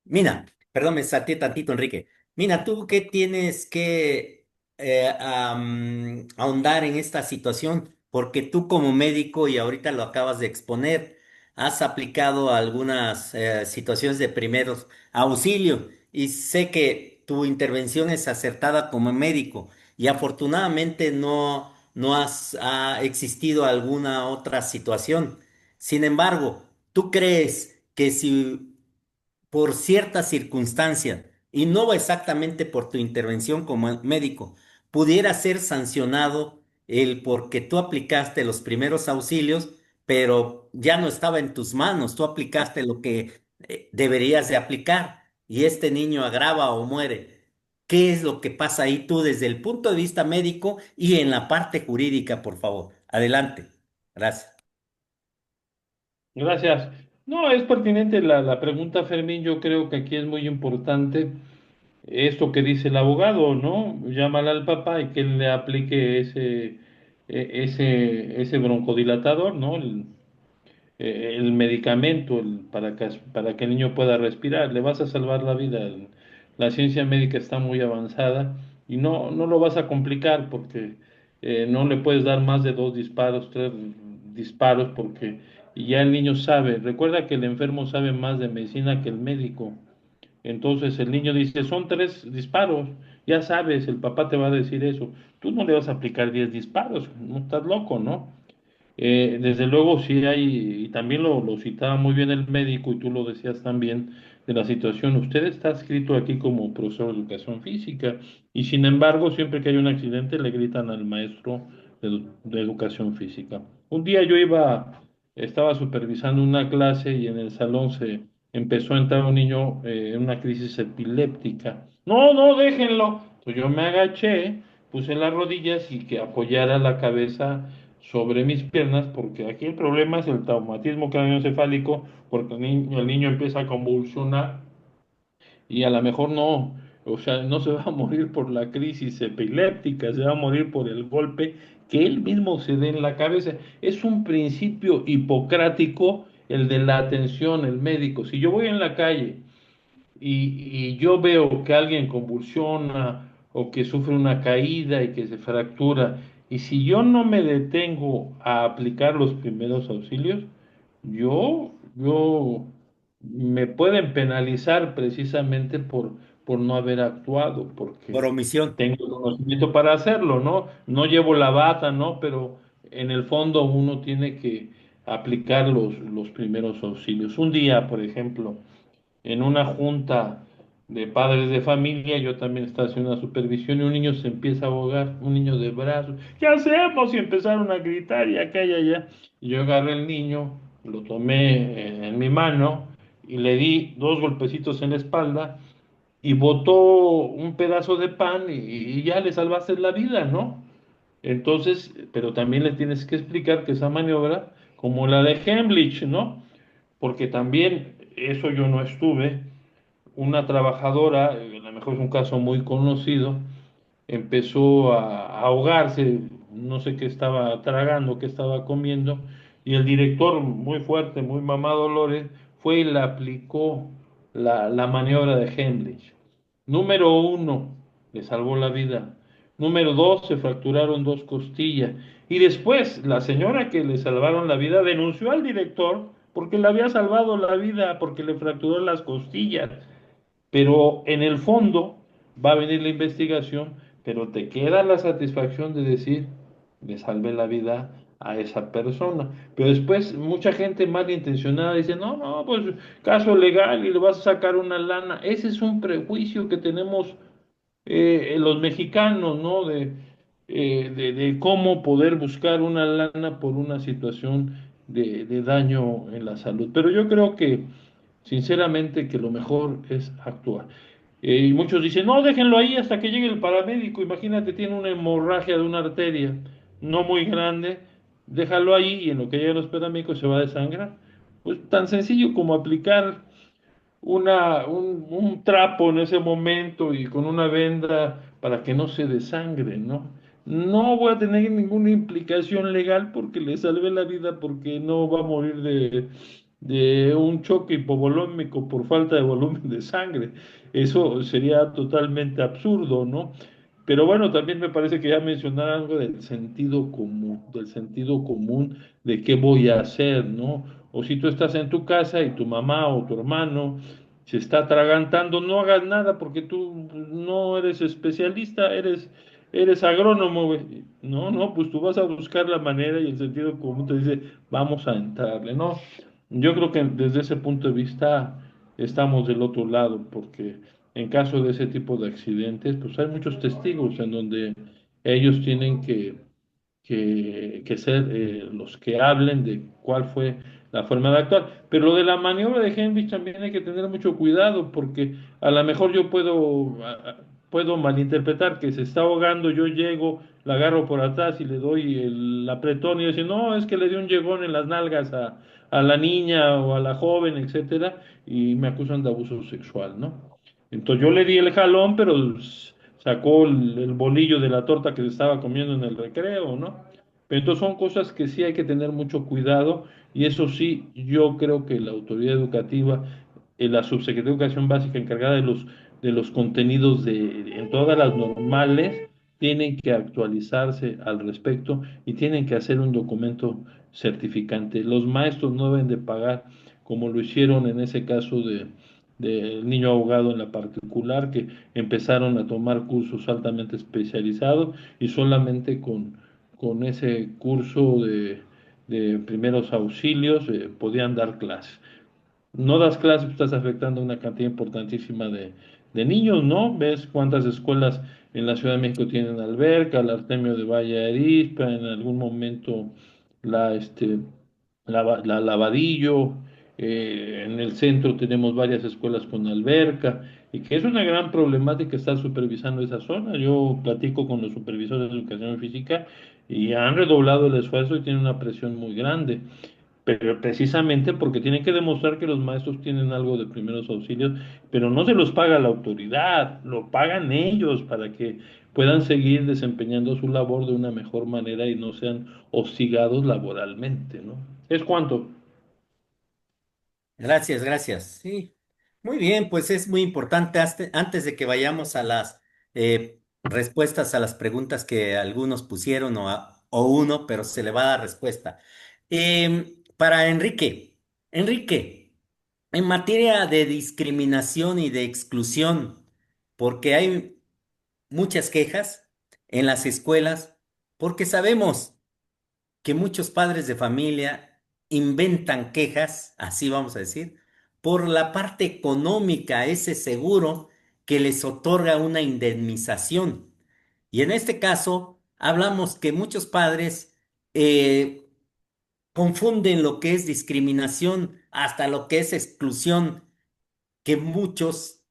S3: Mina, perdón, me salté tantito, Enrique. Mina, ¿tú qué tienes que ahondar en esta situación? Porque tú como médico, y ahorita lo acabas de exponer, has aplicado algunas situaciones de primeros auxilio y sé que tu intervención es acertada como médico y afortunadamente ha existido alguna otra situación. Sin embargo, ¿tú crees que si por cierta circunstancia y no exactamente por tu intervención como médico, pudiera ser sancionado el porque tú aplicaste los primeros auxilios, pero ya no estaba en tus manos, tú aplicaste lo que deberías de aplicar y este niño agrava o muere? ¿Qué es lo que pasa ahí tú desde el punto de vista médico y en la parte jurídica, por favor? Adelante. Gracias.
S2: Gracias. No, es pertinente la pregunta, Fermín. Yo creo que aquí es muy importante esto que dice el abogado, ¿no? Llámale al papá y que él le aplique ese broncodilatador, ¿no? El medicamento para que el niño pueda respirar. Le vas a salvar la vida. La ciencia médica está muy avanzada y no lo vas a complicar porque no le puedes dar más de 2 disparos, 3 disparos, porque ya el niño sabe. Recuerda que el enfermo sabe más de medicina que el médico. Entonces el niño dice, son 3 disparos, ya sabes, el papá te va a decir eso. Tú no le vas a aplicar 10 disparos, no estás loco, ¿no? Desde luego sí hay, y también lo citaba muy bien el médico y tú lo decías también de la situación. Usted está escrito aquí como profesor de educación física y sin embargo siempre que hay un accidente le gritan al maestro de educación física. Un día estaba supervisando una clase y en el salón se empezó a entrar un niño en una crisis epiléptica. No, no, déjenlo. Entonces yo me agaché, puse las rodillas y que apoyara la cabeza sobre mis piernas, porque aquí el problema es el traumatismo craneoencefálico, porque el niño empieza a convulsionar y a lo mejor no, o sea, no se va a morir por la crisis epiléptica, se va a morir por el golpe que él mismo se dé en la cabeza. Es un principio hipocrático el de la atención, el médico. Si yo voy en la calle y yo veo que alguien convulsiona o que sufre una caída y que se fractura, y si yo no me detengo a aplicar los primeros auxilios, yo me pueden penalizar precisamente por no haber actuado,
S3: Por
S2: porque
S3: omisión.
S2: tengo el conocimiento para hacerlo, ¿no? No llevo la bata, ¿no? Pero en el fondo uno tiene que aplicar los primeros auxilios. Un día, por ejemplo, en una junta de padres de familia, yo también estaba haciendo una supervisión y un niño se empieza a ahogar, un niño de brazos. ¿Qué hacemos? Y empezaron a gritar y acá y allá. Y yo agarré el niño, lo tomé en mi mano y le di 2 golpecitos en la espalda y botó un pedazo de pan y ya le salvaste la vida, ¿no? Entonces, pero también le tienes que explicar que esa maniobra, como la de Heimlich, ¿no? Porque también, eso yo no estuve, una trabajadora, a lo mejor es un caso muy conocido, empezó a ahogarse, no sé qué estaba tragando, qué estaba comiendo, y el director, muy fuerte, muy mamá Dolores, fue y le aplicó la maniobra de Heimlich. Número 1, le salvó la vida. Número 2, se fracturaron 2 costillas. Y después, la señora que le salvaron la vida denunció al director porque le había salvado la vida, porque le fracturó las costillas. Pero en el fondo va a venir la investigación, pero te queda la satisfacción de decir, le salvé la vida a esa persona. Pero después mucha gente malintencionada dice, no, no, pues caso legal y le vas a sacar una lana. Ese es un prejuicio que tenemos los mexicanos, ¿no? De cómo poder buscar una lana por una situación de daño en la salud. Pero yo creo que, sinceramente, que lo mejor es actuar. Y muchos dicen, no, déjenlo ahí hasta que llegue el paramédico. Imagínate, tiene una hemorragia de una arteria no muy grande, déjalo ahí y en lo que lleguen los paramédicos se va a desangrar. pues tan sencillo como aplicar un trapo en ese momento y con una venda para que no se desangre, ¿no? No voy a tener ninguna implicación legal porque le salvé la vida porque no va a morir de un choque hipovolómico por falta de volumen de sangre. Eso sería totalmente absurdo, ¿no? Pero bueno, también me parece que ya mencionar algo del sentido común de qué voy a hacer, ¿no? O si tú estás en tu casa y tu mamá o tu hermano se está atragantando, no hagas nada porque tú no eres especialista, eres agrónomo, güey. No, no, pues tú vas a buscar la manera y el sentido común te dice, vamos a entrarle, ¿no? Yo creo que desde ese punto de vista estamos del otro lado, porque en caso de ese tipo de accidentes, pues hay muchos testigos en donde ellos tienen que ser los que hablen de cuál fue la forma de actuar. Pero lo de la maniobra de Henry también hay que tener mucho cuidado porque a lo mejor yo puedo malinterpretar que se está ahogando, yo llego, la agarro por atrás y le doy el apretón y decir, no, es que le di un llegón en las nalgas a la niña o a la joven, etcétera, y me acusan de abuso sexual, ¿no? Entonces yo le di el jalón, pero sacó el bolillo de la torta que se estaba comiendo en el recreo, ¿no? Pero entonces son cosas que sí hay que tener mucho cuidado y eso sí, yo creo que la autoridad educativa, la subsecretaría de Educación Básica encargada de los contenidos en todas las normales, tienen que actualizarse al respecto y tienen que hacer un documento certificante. Los maestros no deben de pagar como lo hicieron en ese caso del niño ahogado en la particular, que empezaron a tomar cursos altamente especializados y solamente con ese curso de primeros auxilios podían dar clases. No das clases, pues, estás afectando a una cantidad importantísima de niños, ¿no? ¿Ves cuántas escuelas en la Ciudad de México tienen alberca? La Artemio de Valle Arizpa, en algún momento la, este, la Lavadillo, en el centro tenemos varias escuelas con alberca, y que es una gran problemática estar supervisando esa zona. Yo platico con los supervisores de educación física y han redoblado el esfuerzo y tienen una presión muy grande. Pero precisamente porque tienen que demostrar que los maestros tienen algo de primeros auxilios, pero no se los paga la autoridad, lo pagan ellos para que puedan seguir desempeñando su labor de una mejor manera y no sean hostigados laboralmente, ¿no? ¿Es cuánto?
S3: Gracias, gracias. Sí, muy bien, pues es muy importante antes de que vayamos a las respuestas a las preguntas que algunos pusieron o uno, pero se le va a dar respuesta. Para Enrique, Enrique, en materia de discriminación y de exclusión, porque hay muchas quejas en las escuelas, porque sabemos que muchos padres de familia inventan quejas, así vamos a decir, por la parte económica, ese seguro que les otorga una indemnización. Y en este caso, hablamos que muchos padres eh, confunden lo que es discriminación hasta lo que es exclusión, que muchos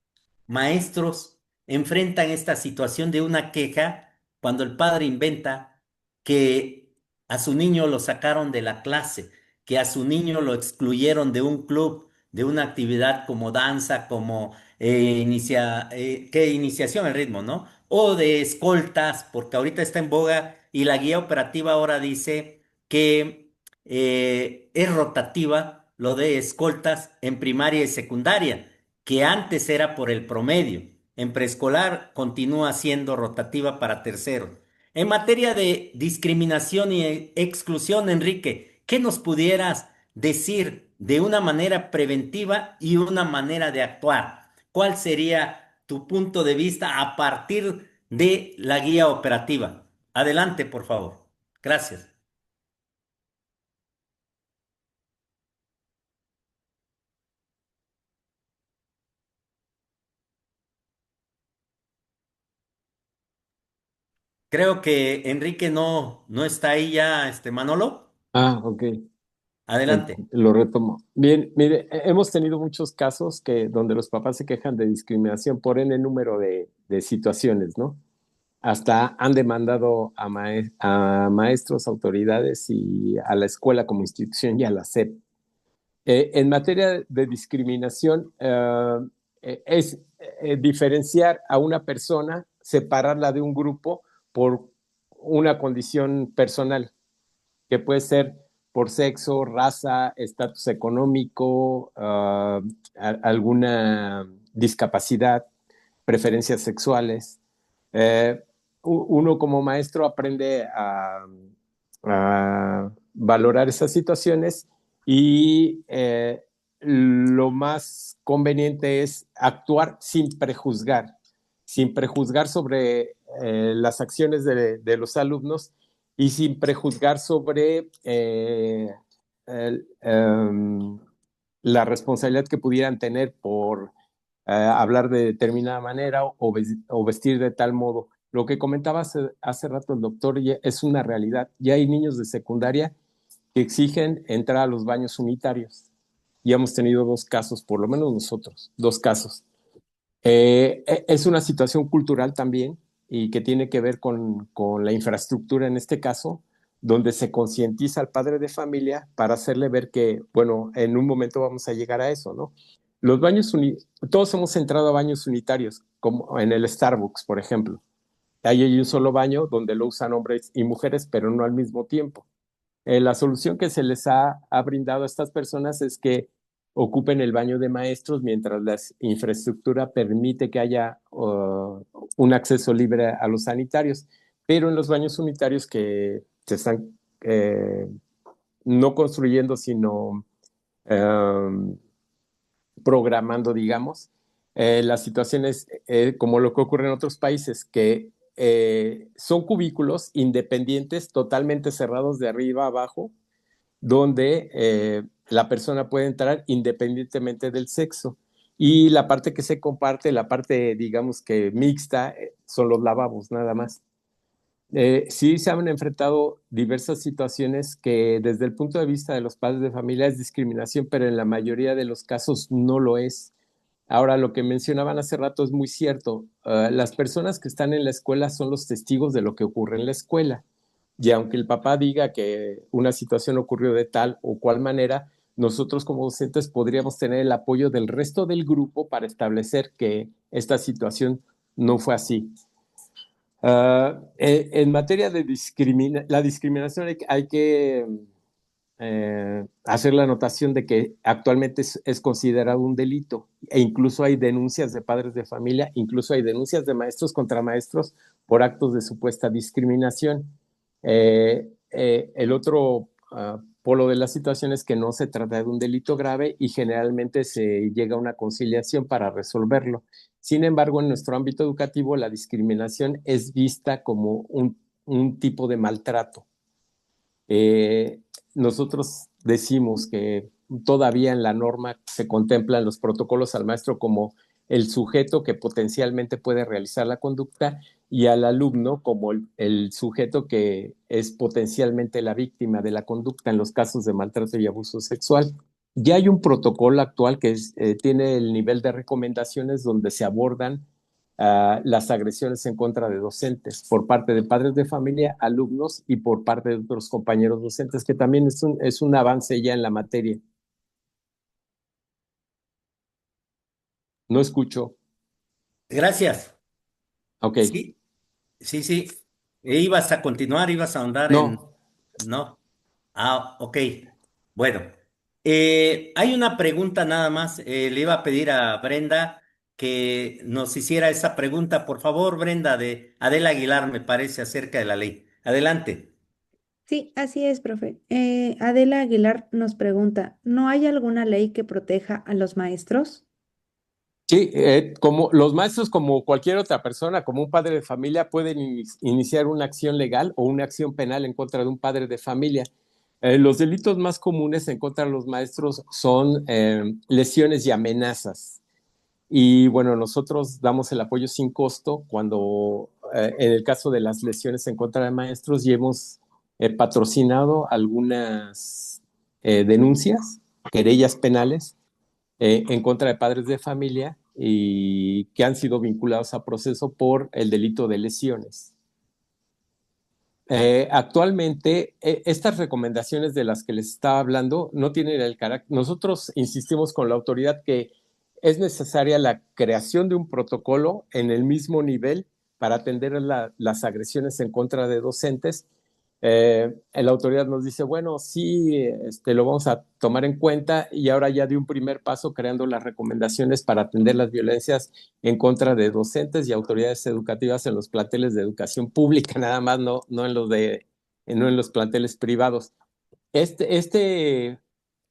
S3: maestros enfrentan esta situación de una queja cuando el padre inventa que a su niño lo sacaron de la clase, que a su niño lo excluyeron de un club, de una actividad como danza, como ¿qué? Iniciación al ritmo, ¿no? O de escoltas, porque ahorita está en boga y la guía operativa ahora dice que es rotativa lo de escoltas en primaria y secundaria, que antes era por el promedio. En preescolar continúa siendo rotativa para terceros. En materia de discriminación y exclusión, Enrique, ¿qué nos pudieras decir de una manera preventiva y una manera de actuar? ¿Cuál sería tu punto de vista a partir de la guía operativa? Adelante, por favor. Gracias. Creo que Enrique no está ahí ya, Manolo.
S4: Ok.
S3: Adelante.
S4: Lo retomo. Bien, mire, hemos tenido muchos casos donde los papás se quejan de discriminación por n número de situaciones, ¿no? Hasta han demandado a maestros, autoridades y a la escuela como institución y a la SEP. En materia de discriminación, es diferenciar a una persona, separarla de un grupo por una condición personal, que puede ser por sexo, raza, estatus económico, alguna discapacidad, preferencias sexuales. Eh, Uno como maestro aprende a valorar esas situaciones y lo más conveniente es actuar sin prejuzgar sobre las acciones de los alumnos y sin prejuzgar sobre el, la responsabilidad que pudieran tener por hablar de determinada manera o vestir de tal modo. Lo que comentaba hace rato el doctor es una realidad. Ya hay niños de secundaria que exigen entrar a los baños unitarios. Ya hemos tenido 2 casos, por lo menos nosotros, 2 casos. Es una situación cultural también y que tiene que ver con la infraestructura en este caso, donde se concientiza al padre de familia para hacerle ver que, bueno, en un momento vamos a llegar a eso, ¿no? Los baños, todos hemos entrado a baños unitarios, como en el Starbucks, por ejemplo. Ahí hay un solo baño donde lo usan hombres y mujeres, pero no al mismo tiempo. La solución que se les ha brindado a estas personas es que ocupen el baño de maestros mientras la infraestructura permite que haya un acceso libre a los sanitarios. Pero en los baños unitarios que se están no construyendo, sino programando, digamos, la situación es como lo que ocurre en otros países, que son cubículos independientes, totalmente cerrados de arriba a abajo, donde la persona puede entrar independientemente del sexo. Y la parte que se comparte, la parte, digamos que mixta, son los lavabos, nada más. Sí se han enfrentado diversas situaciones que desde el punto de vista de los padres de familia es discriminación, pero en la mayoría de los casos no lo es. Ahora, lo que mencionaban hace rato es muy cierto. Las personas que están en la escuela son los testigos de lo que ocurre en la escuela. Y aunque el papá diga que una situación ocurrió de tal o cual manera, nosotros como docentes podríamos tener el apoyo del resto del grupo para establecer que esta situación no fue así. En materia de la discriminación hay que hacer la anotación de que actualmente es considerado un delito e incluso hay denuncias de padres de familia, incluso hay denuncias de maestros contra maestros por actos de supuesta discriminación. El otro polo de la situación es que no se trata de un delito grave y generalmente se llega a una conciliación para resolverlo. Sin embargo, en nuestro ámbito educativo, la discriminación es vista como un tipo de maltrato. Nosotros decimos que todavía en la norma se contemplan los protocolos al maestro como el sujeto que potencialmente puede realizar la conducta y al alumno como el sujeto que es potencialmente la víctima de la conducta en los casos de maltrato y abuso sexual. Ya hay un protocolo actual que tiene el nivel de recomendaciones donde se abordan las agresiones en contra de docentes por parte de padres de familia, alumnos y por parte de otros compañeros docentes, que también es un avance ya en la materia. No escucho.
S3: Gracias.
S4: Ok.
S3: Sí, sí, sí. ¿Ibas a continuar? ¿Ibas a ahondar en...?
S4: No.
S3: No. Ah, ok. Bueno, hay una pregunta nada más. Le iba a pedir a Brenda que nos hiciera esa pregunta, por favor, Brenda, de Adela Aguilar, me parece, acerca de la ley. Adelante.
S1: Sí, así es, profe. Adela Aguilar nos pregunta, ¿no hay alguna ley que proteja a los maestros?
S4: Sí, como los maestros, como cualquier otra persona, como un padre de familia, pueden iniciar una acción legal o una acción penal en contra de un padre de familia. Los delitos más comunes en contra de los maestros son lesiones y amenazas. Y bueno, nosotros damos el apoyo sin costo cuando, en el caso de las lesiones en contra de maestros, y hemos patrocinado algunas denuncias, querellas penales en contra de padres de familia y que han sido vinculados a proceso por el delito de lesiones. Actualmente, estas recomendaciones de las que les estaba hablando no tienen el carácter. Nosotros insistimos con la autoridad que es necesaria la creación de un protocolo en el mismo nivel para atender las agresiones en contra de docentes. La autoridad nos dice, bueno, sí, lo vamos a tomar en cuenta y ahora ya de un primer paso creando las recomendaciones para atender las violencias en contra de docentes y autoridades educativas en los planteles de educación pública, nada más, no en los planteles privados. Este, este,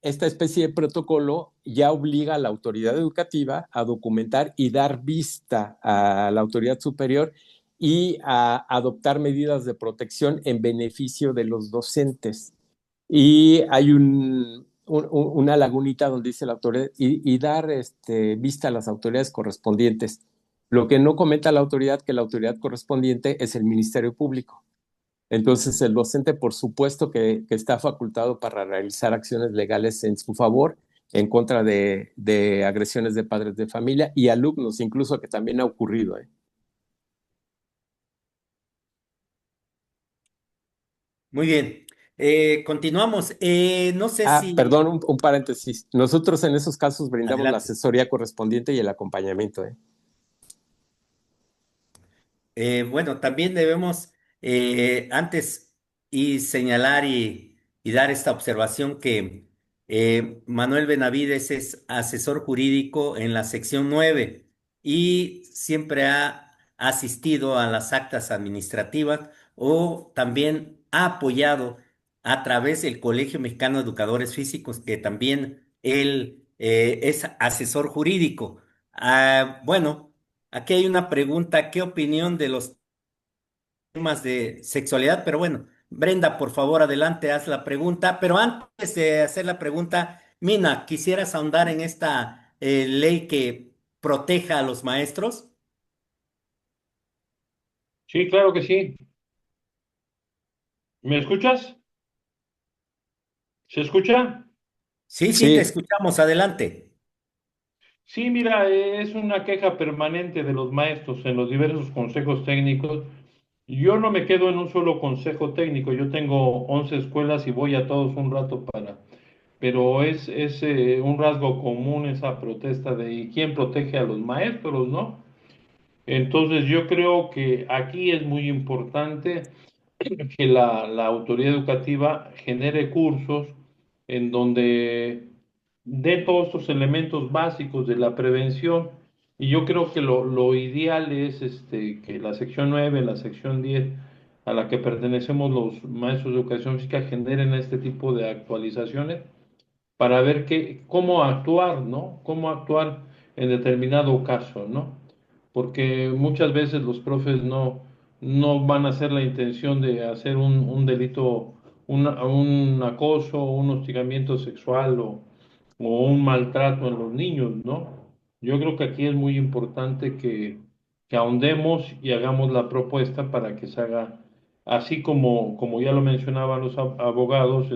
S4: esta especie de protocolo ya obliga a la autoridad educativa a documentar y dar vista a la autoridad superior y a adoptar medidas de protección en beneficio de los docentes. Y hay una lagunita donde dice la autoridad y dar vista a las autoridades correspondientes. Lo que no comenta la autoridad, que la autoridad correspondiente es el Ministerio Público. Entonces, el docente, por supuesto, que está facultado para realizar acciones legales en su favor, en contra de agresiones de padres de familia y alumnos, incluso que también ha ocurrido.
S3: Muy bien. Continuamos. No sé
S4: Perdón,
S3: si...
S4: un paréntesis. Nosotros en esos casos brindamos la
S3: Adelante.
S4: asesoría correspondiente y el acompañamiento.
S3: Bueno, también debemos antes y señalar y dar esta observación que Manuel Benavides es asesor jurídico en la sección 9 y siempre ha asistido a las actas administrativas o también ha apoyado a través del Colegio Mexicano de Educadores Físicos, que también él es asesor jurídico. Bueno. Aquí hay una pregunta, ¿qué opinión de los temas de sexualidad? Pero bueno, Brenda, por favor, adelante, haz la pregunta. Pero antes de hacer la pregunta, Mina, ¿quisieras ahondar en esta ley que proteja a los maestros?
S2: Sí, claro que sí. ¿Me escuchas? ¿Se escucha?
S3: Sí, sí, te
S4: Sí,
S3: escuchamos, adelante.
S2: Sí, mira, es una queja permanente de los maestros en los diversos consejos técnicos. Yo no me quedo en un solo consejo técnico, yo tengo 11 escuelas y voy a todos un rato pero es un rasgo común esa protesta de ¿y quién protege a los maestros, no? Entonces yo creo que aquí es muy importante que la autoridad educativa genere cursos en donde dé todos estos elementos básicos de la prevención. Y yo creo que lo ideal es que la sección 9 la sección 10 a la que pertenecemos los maestros de educación física, generen este tipo de actualizaciones para ver cómo actuar, ¿no? Cómo actuar en determinado caso, ¿no? Porque muchas veces los profes no van a hacer la intención de hacer un delito, un acoso, un hostigamiento sexual o un maltrato en los niños, ¿no? Yo creo que aquí es muy importante que ahondemos y hagamos la propuesta para que se haga, así como ya lo mencionaban los abogados,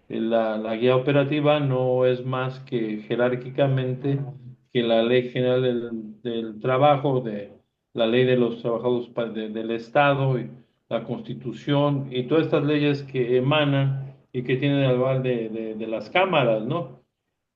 S2: la guía operativa no es más que jerárquicamente que la Ley General del Trabajo, de la Ley de los Trabajadores del Estado, y la Constitución y todas estas leyes que emanan y que tienen el aval de las cámaras, ¿no?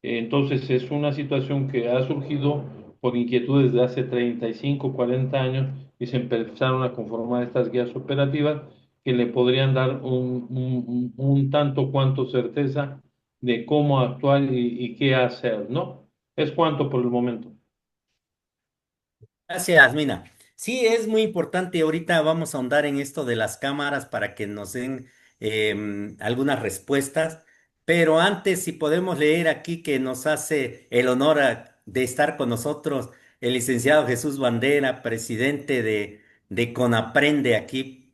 S2: Entonces es una situación que ha surgido por inquietudes de hace 35, 40 años y se empezaron a conformar estas guías operativas que le podrían dar un tanto cuanto certeza de cómo actuar y qué hacer, ¿no? Es cuanto por el momento.
S3: Gracias, Mina. Sí, es muy importante. Ahorita vamos a ahondar en esto de las cámaras para que nos den algunas respuestas. Pero antes, si podemos leer aquí que nos hace el honor de estar con nosotros el licenciado Jesús Bandera, presidente de CONAPRENDE aquí,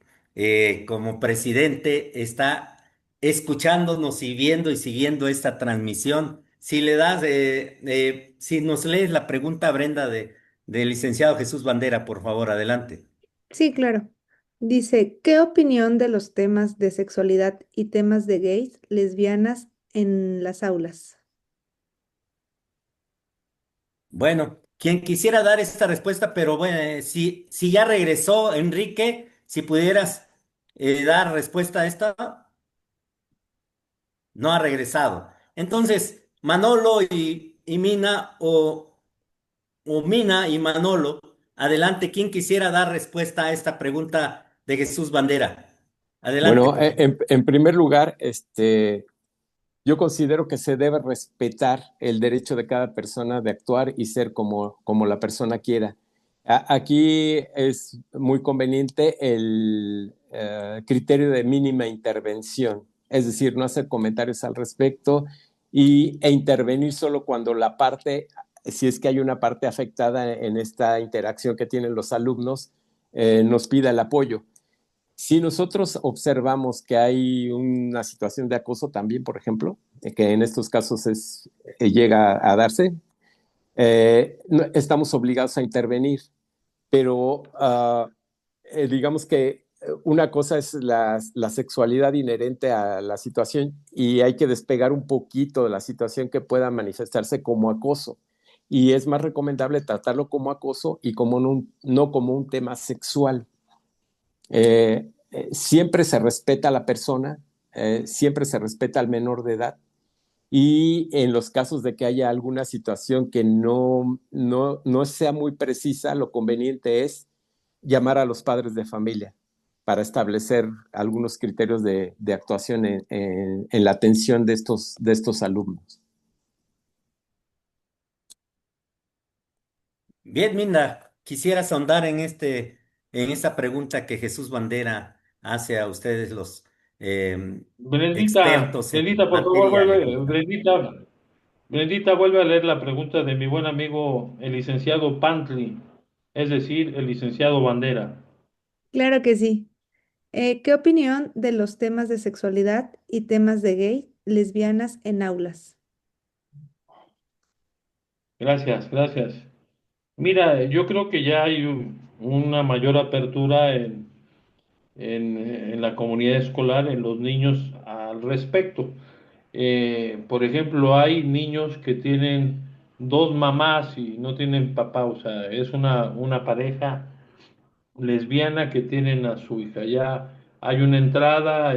S3: como presidente, está escuchándonos y viendo y siguiendo esta transmisión. Si le das, si nos lees la pregunta, Brenda, del licenciado Jesús Bandera, por favor, adelante.
S1: Sí, claro. Dice, ¿qué opinión de los temas de sexualidad y temas de gays, lesbianas en las aulas?
S3: Bueno, quien quisiera dar esta respuesta, pero bueno, si ya regresó Enrique, si pudieras. dar respuesta a esta? No ha regresado. Entonces, Manolo y Mina o Mina y Manolo, adelante, ¿quién quisiera dar respuesta a esta pregunta de Jesús Bandera? Adelante,
S4: Bueno,
S3: por favor.
S4: en primer lugar, yo considero que se debe respetar el derecho de cada persona de actuar y ser como la persona quiera. Aquí es muy conveniente el criterio de mínima intervención, es decir, no hacer comentarios al respecto e intervenir solo cuando la parte, si es que hay una parte afectada en esta interacción que tienen los alumnos, nos pida el apoyo. Si nosotros observamos que hay una situación de acoso también, por ejemplo, que en estos casos llega a darse, no, estamos obligados a intervenir, pero digamos que una cosa es la sexualidad inherente a la situación y hay que despegar un poquito de la situación que pueda manifestarse como acoso. Y es más recomendable tratarlo como acoso y como no como un tema sexual. Siempre se respeta a la persona, siempre se respeta al menor de edad y en los casos de que haya alguna situación que no sea muy precisa, lo conveniente es llamar a los padres de familia para establecer algunos criterios de actuación en la atención de estos alumnos.
S3: Bien, Minda, quisieras ahondar en esta pregunta que Jesús Bandera hace a ustedes los
S2: Brendita,
S3: expertos en
S2: Brendita, por favor,
S3: materia
S2: vuelve,
S3: legal.
S2: Brendita, vuelve a leer la pregunta de mi buen amigo, el licenciado Pantli, es decir, el licenciado Bandera.
S1: Claro que sí. ¿Qué opinión de los temas de sexualidad y temas de gay, lesbianas en aulas?
S2: Gracias, gracias. Mira, yo creo que ya hay una mayor apertura en la comunidad escolar, en los niños al respecto. Por ejemplo, hay niños que tienen dos mamás y no tienen papá, o sea, es una pareja lesbiana que tienen a su hija. Ya hay una entrada,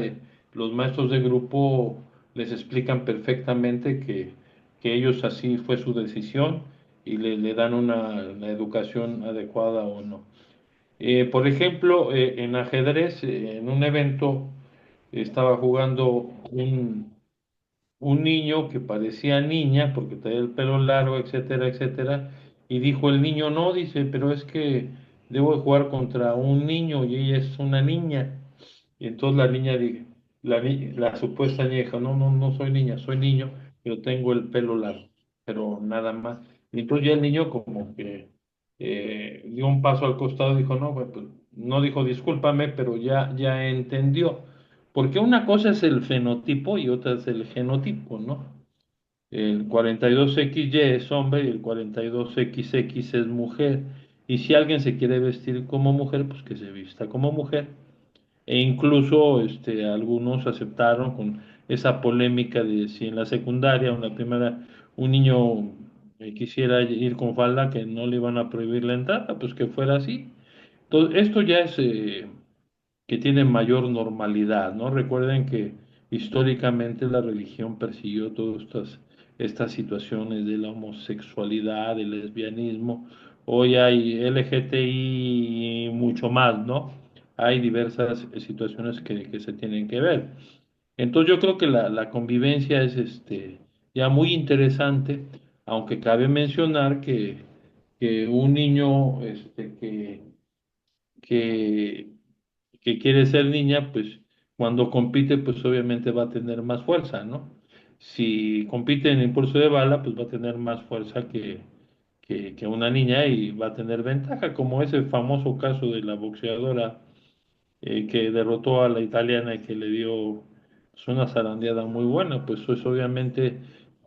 S2: los maestros de grupo les explican perfectamente que ellos así fue su decisión y le dan una educación adecuada o no. Por ejemplo, en ajedrez, en un evento, estaba jugando un niño que parecía niña porque tenía el pelo largo, etcétera, etcétera, y dijo el niño, no, dice, pero es que debo de jugar contra un niño y ella es una niña. Y entonces la niña, la supuesta niña dijo, no, no, no soy niña, soy niño, pero tengo el pelo largo, pero nada más. Y entonces ya el niño como que dio un paso al costado y dijo, no, pues, no dijo discúlpame, pero ya entendió. Porque una cosa es el fenotipo y otra es el genotipo, ¿no? El 42XY es hombre y el 42XX es mujer. Y si alguien se quiere vestir como mujer, pues que se vista como mujer. E incluso algunos aceptaron con esa polémica de si en la secundaria o en la primera un niño quisiera ir con falda, que no le iban a prohibir la entrada, pues que fuera así. Entonces, esto ya es que tiene mayor normalidad, ¿no? Recuerden que históricamente la religión persiguió todas estas situaciones de la homosexualidad, del lesbianismo. Hoy hay LGTI y mucho más, ¿no? Hay diversas situaciones que se tienen que ver. Entonces yo creo que la convivencia es ya muy interesante, aunque cabe mencionar que un niño que, que quiere ser niña, pues cuando compite, pues obviamente va a tener más fuerza, ¿no? Si compite en impulso de bala, pues va a tener más fuerza que una niña y va a tener ventaja, como ese famoso caso de la boxeadora que derrotó a la italiana y que le dio pues, una zarandeada muy buena, pues eso es obviamente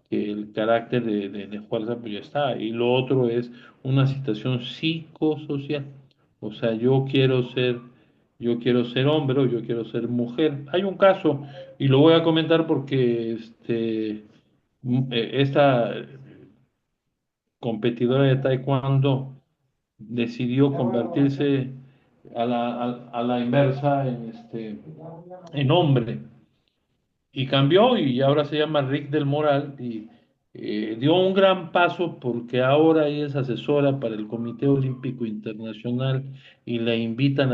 S2: que el carácter de fuerza pues ya está. Y lo otro es una situación psicosocial. O sea, yo quiero ser hombre o yo quiero ser mujer. Hay un caso, y lo voy a comentar porque esta competidora de taekwondo decidió convertirse a la inversa en hombre. Y cambió y ahora se llama Rick del Moral y dio un gran paso porque ahora ella es asesora para el Comité Olímpico Internacional y lo invitan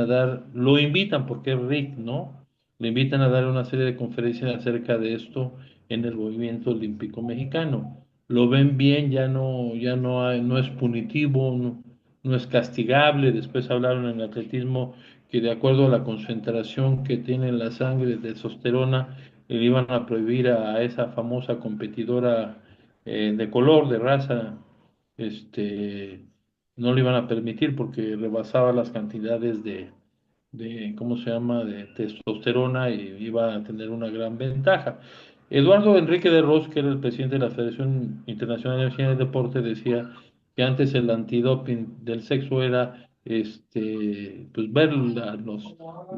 S2: porque es Rick, ¿no? Le invitan a dar una serie de conferencias acerca de esto en el movimiento olímpico mexicano. Lo ven bien, no es punitivo, no es castigable. Después hablaron en el atletismo que de acuerdo a la concentración que tiene en la sangre de testosterona, le iban a prohibir a esa famosa competidora de color, de raza, este, no le iban a permitir porque rebasaba las cantidades ¿cómo se llama?, de testosterona y iba a tener una gran ventaja. Eduardo Enrique de Ros, que era el presidente de la Federación Internacional de Ciencia y Deporte, decía que antes el antidoping del sexo era pues ver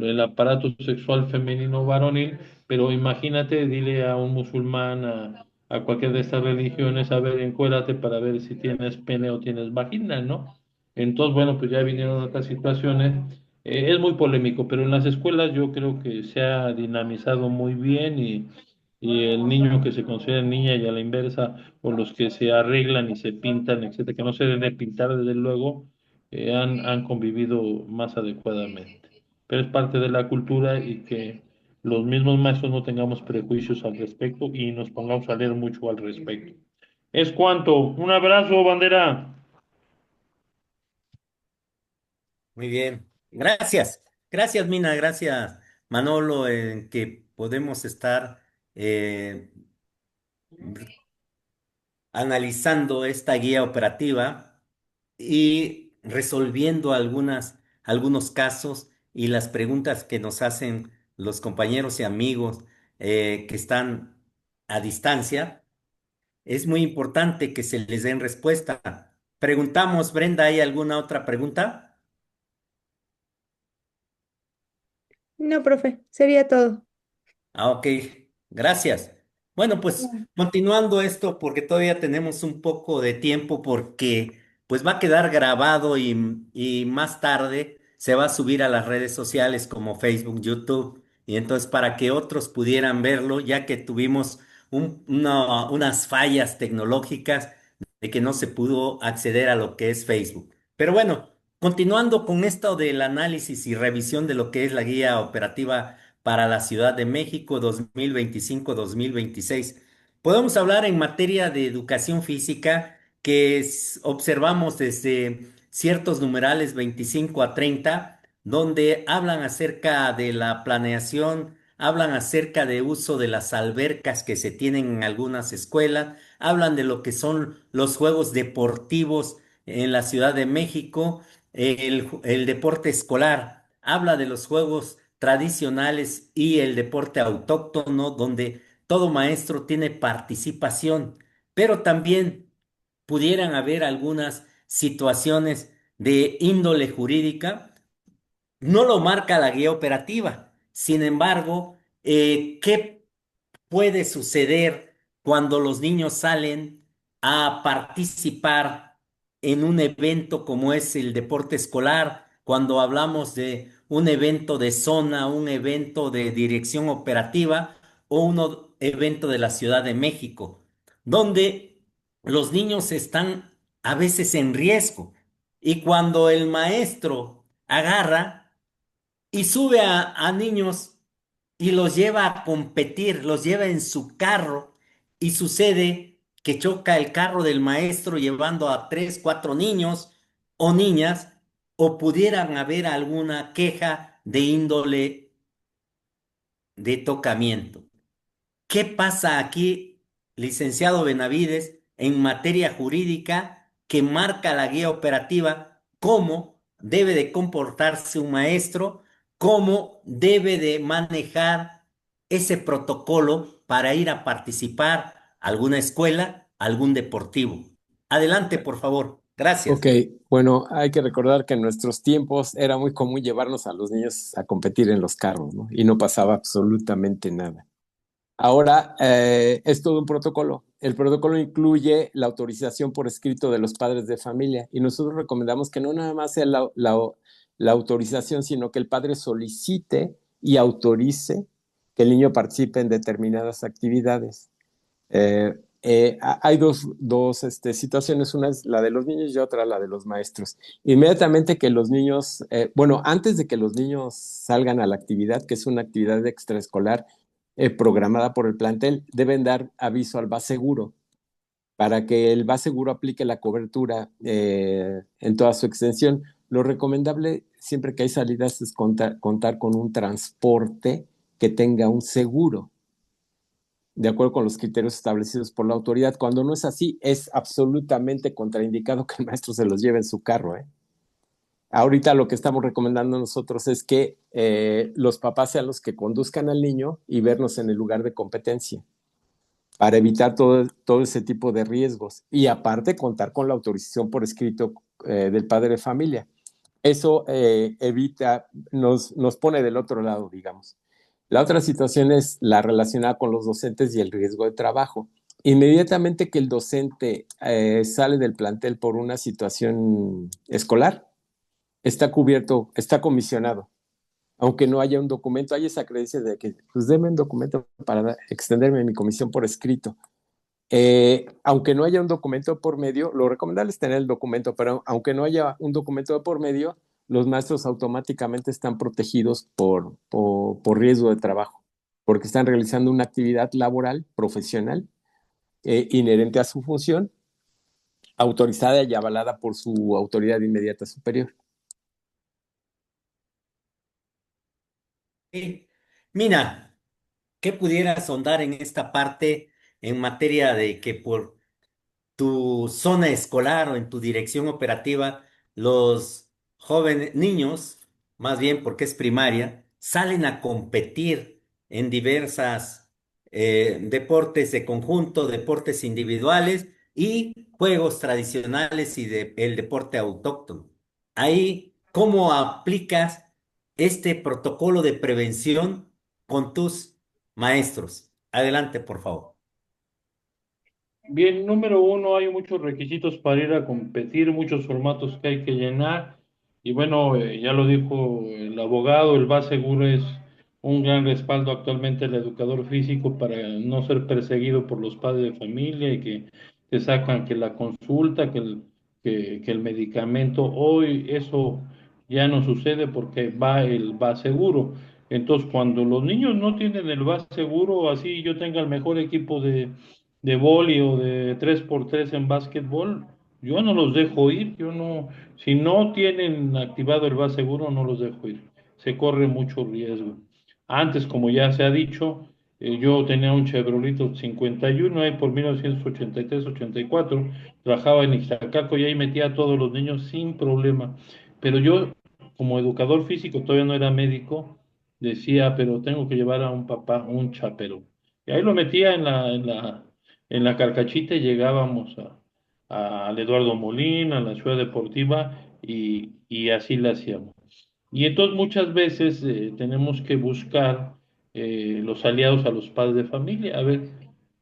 S2: el aparato sexual femenino varonil, pero imagínate, dile a un musulmán, a cualquier de estas religiones, a ver, encuérate para ver si tienes pene o tienes vagina, ¿no? Entonces, bueno, pues ya vinieron otras situaciones. Es muy polémico, pero en las escuelas yo creo que se ha dinamizado muy bien y el niño que se considera niña y a la inversa, o los que se arreglan y se pintan, etcétera, que no se deben de pintar desde luego, han convivido más adecuadamente. Pero es parte de la cultura y que los mismos maestros no tengamos prejuicios al respecto y nos pongamos a leer mucho al respecto. Es cuanto. Un abrazo, bandera.
S3: Muy bien. Gracias. Gracias, Mina. Gracias, Manolo, en que podemos estar eh, analizando esta guía operativa y resolviendo algunos casos y las preguntas que nos hacen los compañeros y amigos que están a distancia. Es muy importante que se les den respuesta. Preguntamos, Brenda, ¿hay alguna otra pregunta?
S1: No, profe, sería todo.
S3: Ah, ok, gracias. Bueno, pues continuando esto, porque todavía tenemos un poco de tiempo, porque pues va a quedar grabado y más tarde se va a subir a las redes sociales como Facebook, YouTube, y entonces para que otros pudieran verlo, ya que tuvimos unas fallas tecnológicas de que no se pudo acceder a lo que es Facebook. Pero bueno, continuando con esto del análisis y revisión de lo que es la guía operativa para la Ciudad de México 2025-2026. Podemos hablar en materia de educación física que observamos desde ciertos numerales 25 a 30, donde hablan acerca de la planeación, hablan acerca de uso de las albercas que se tienen en algunas escuelas, hablan de lo que son los juegos deportivos en la Ciudad de México, el deporte escolar, habla de los juegos tradicionales y el deporte autóctono, donde todo maestro tiene participación, pero también pudieran haber algunas situaciones de índole jurídica. No lo marca la guía operativa. Sin embargo, ¿qué puede suceder cuando los niños salen a participar en un evento como es el deporte escolar? Cuando hablamos de un evento de zona, un evento de dirección operativa o un evento de la Ciudad de México, donde los niños están a veces en riesgo. Y cuando el maestro agarra y sube a niños y los lleva a competir, los lleva en su carro y sucede que choca el carro del maestro llevando a tres, cuatro niños o niñas, o pudieran haber alguna queja de índole de tocamiento. ¿Qué pasa aquí, licenciado Benavides, en materia jurídica que marca la guía operativa? ¿Cómo debe de comportarse un maestro? ¿Cómo debe de manejar ese protocolo para ir a participar a alguna escuela, algún deportivo? Adelante, por favor.
S4: Ok,
S3: Gracias.
S4: bueno, hay que recordar que en nuestros tiempos era muy común llevarnos a los niños a competir en los carros, ¿no? Y no pasaba absolutamente nada. Ahora es todo un protocolo. El protocolo incluye la autorización por escrito de los padres de familia y nosotros recomendamos que no nada más sea la autorización, sino que el padre solicite y autorice que el niño participe en determinadas actividades. Hay situaciones, una es la de los niños y otra la de los maestros. Inmediatamente que los niños, bueno, antes de que los niños salgan a la actividad, que es una actividad extraescolar programada por el plantel, deben dar aviso al Baseguro para que el Baseguro aplique la cobertura en toda su extensión. Lo recomendable siempre que hay salidas es contar con un transporte que tenga un seguro de acuerdo con los criterios establecidos por la autoridad. Cuando no es así, es absolutamente contraindicado que el maestro se los lleve en su carro, ¿eh? Ahorita lo que estamos recomendando nosotros es que los papás sean los que conduzcan al niño y vernos en el lugar de competencia para evitar todo ese tipo de riesgos. Y aparte, contar con la autorización por escrito del padre de familia. Eso nos pone del otro lado, digamos. La otra situación es la relacionada con los docentes y el riesgo de trabajo. Inmediatamente que el docente sale del plantel por una situación escolar, está cubierto, está comisionado. Aunque no haya un documento, hay esa creencia de que, pues, denme un documento para extenderme mi comisión por escrito. Aunque no haya un documento por medio, lo recomendable es tener el documento, pero aunque no haya un documento por medio, los maestros automáticamente están protegidos por riesgo de trabajo, porque están realizando una actividad laboral, profesional, inherente a su función, autorizada y avalada por su autoridad inmediata superior.
S3: Mina, ¿qué pudieras ahondar en esta parte en materia de que por tu zona escolar o en tu dirección operativa, los jóvenes niños, más bien porque es primaria, salen a competir en diversas deportes de conjunto, deportes individuales y juegos tradicionales y el deporte autóctono? Ahí, ¿cómo aplicas este protocolo de prevención con tus maestros? Adelante, por favor.
S2: Bien, número uno, hay muchos requisitos para ir a competir, muchos formatos que hay que llenar. Y bueno, ya lo dijo el abogado, el VAS seguro es un gran respaldo actualmente al educador físico para no ser perseguido por los padres de familia y que te sacan que la consulta, que el medicamento. Hoy eso ya no sucede porque va el VAS seguro. Entonces, cuando los niños no tienen el VAS seguro, así yo tenga el mejor equipo de vóley o de 3x3 en básquetbol, yo no los dejo ir, yo no, si no tienen activado el base seguro, no los dejo ir, se corre mucho riesgo. Antes, como ya se ha dicho, yo tenía un Chevrolet 51 ahí por 1983-84, trabajaba en Ixtacalco y ahí metía a todos los niños sin problema. Pero yo, como educador físico, todavía no era médico, decía, pero tengo que llevar a un papá, un chapero. Y ahí lo metía en la carcachita y llegábamos al Eduardo Molina, a la Ciudad Deportiva, y así la hacíamos. Y entonces muchas veces tenemos que buscar los aliados a los padres de familia. A ver,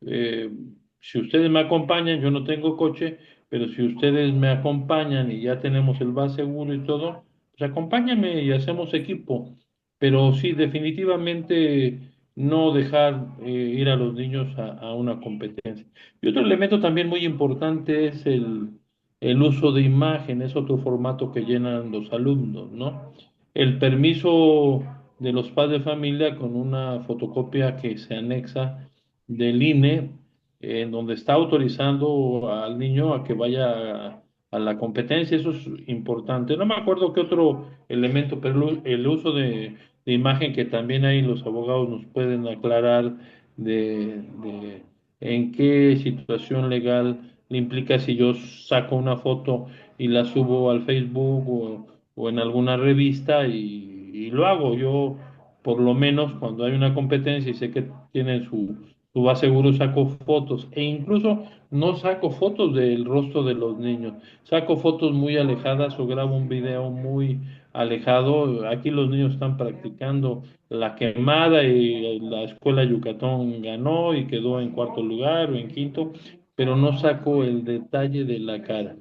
S2: eh, si ustedes me acompañan, yo no tengo coche, pero si ustedes me acompañan y ya tenemos el bus seguro y todo, pues acompáñenme y hacemos equipo. Pero sí, definitivamente no dejar ir a los niños a una competencia. Y otro elemento también muy importante es el uso de imagen, es otro formato que llenan los alumnos, ¿no? El permiso de los padres de familia con una fotocopia que se anexa del INE, en donde está autorizando al niño a que vaya a la competencia, eso es importante. No me acuerdo qué otro elemento, pero el uso de imagen que también ahí los abogados nos pueden aclarar de en qué situación legal le implica si yo saco una foto y la subo al Facebook o en alguna revista y lo hago. Yo, por lo menos, cuando hay una competencia y sé que tienen su base seguro, saco fotos e incluso no saco fotos del rostro de los niños, saco fotos muy alejadas o grabo un video muy alejado. Aquí los niños están practicando la quemada y la escuela Yucatán ganó y quedó en cuarto lugar o en quinto, pero no saco el detalle de la cara.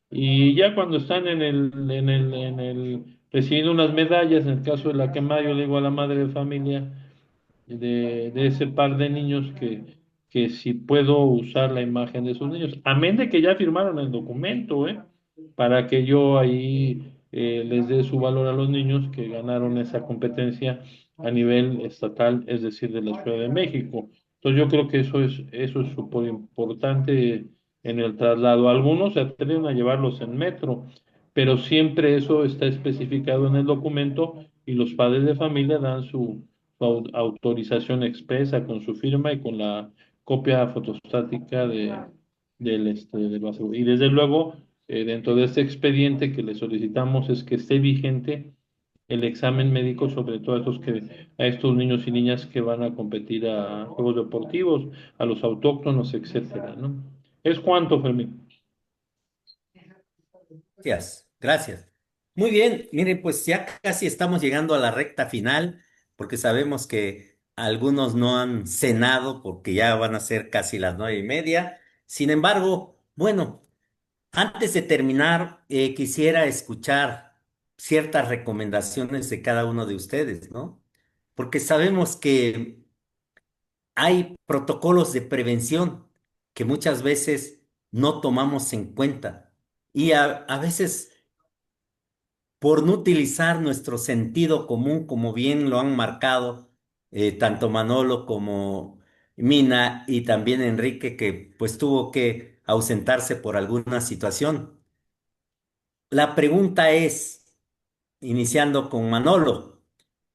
S2: Y ya cuando están recibiendo unas medallas. En el caso de la quemada, yo le digo a la madre de familia de ese par de niños que si puedo usar la imagen de esos niños, amén de que ya firmaron el documento, para que yo ahí les dé su valor a los niños que ganaron esa competencia a nivel estatal, es decir, de la Ciudad de México. Entonces yo creo que eso es súper importante en el traslado. Algunos se atreven a llevarlos en metro, pero siempre eso está especificado en el documento y los padres de familia dan su autorización expresa con su firma y con la copia fotostática de lo asegurado. Y desde luego, dentro de este expediente que le solicitamos es que esté vigente el examen médico, sobre todo a estos niños y niñas que van a competir a juegos deportivos, a los autóctonos, etcétera, ¿no? ¿Es cuánto, Fermín?
S3: Gracias, gracias. Muy bien, miren, pues ya casi estamos llegando a la recta final, porque sabemos que algunos no han cenado porque ya van a ser casi las 9:30. Sin embargo, bueno, antes de terminar, quisiera escuchar ciertas recomendaciones de cada uno de ustedes, ¿no? Porque sabemos que hay protocolos de prevención que muchas veces no tomamos en cuenta y a veces por no utilizar nuestro sentido común, como bien lo han marcado tanto Manolo como Mina y también Enrique, que pues tuvo que ausentarse por alguna situación. La pregunta es, iniciando con Manolo,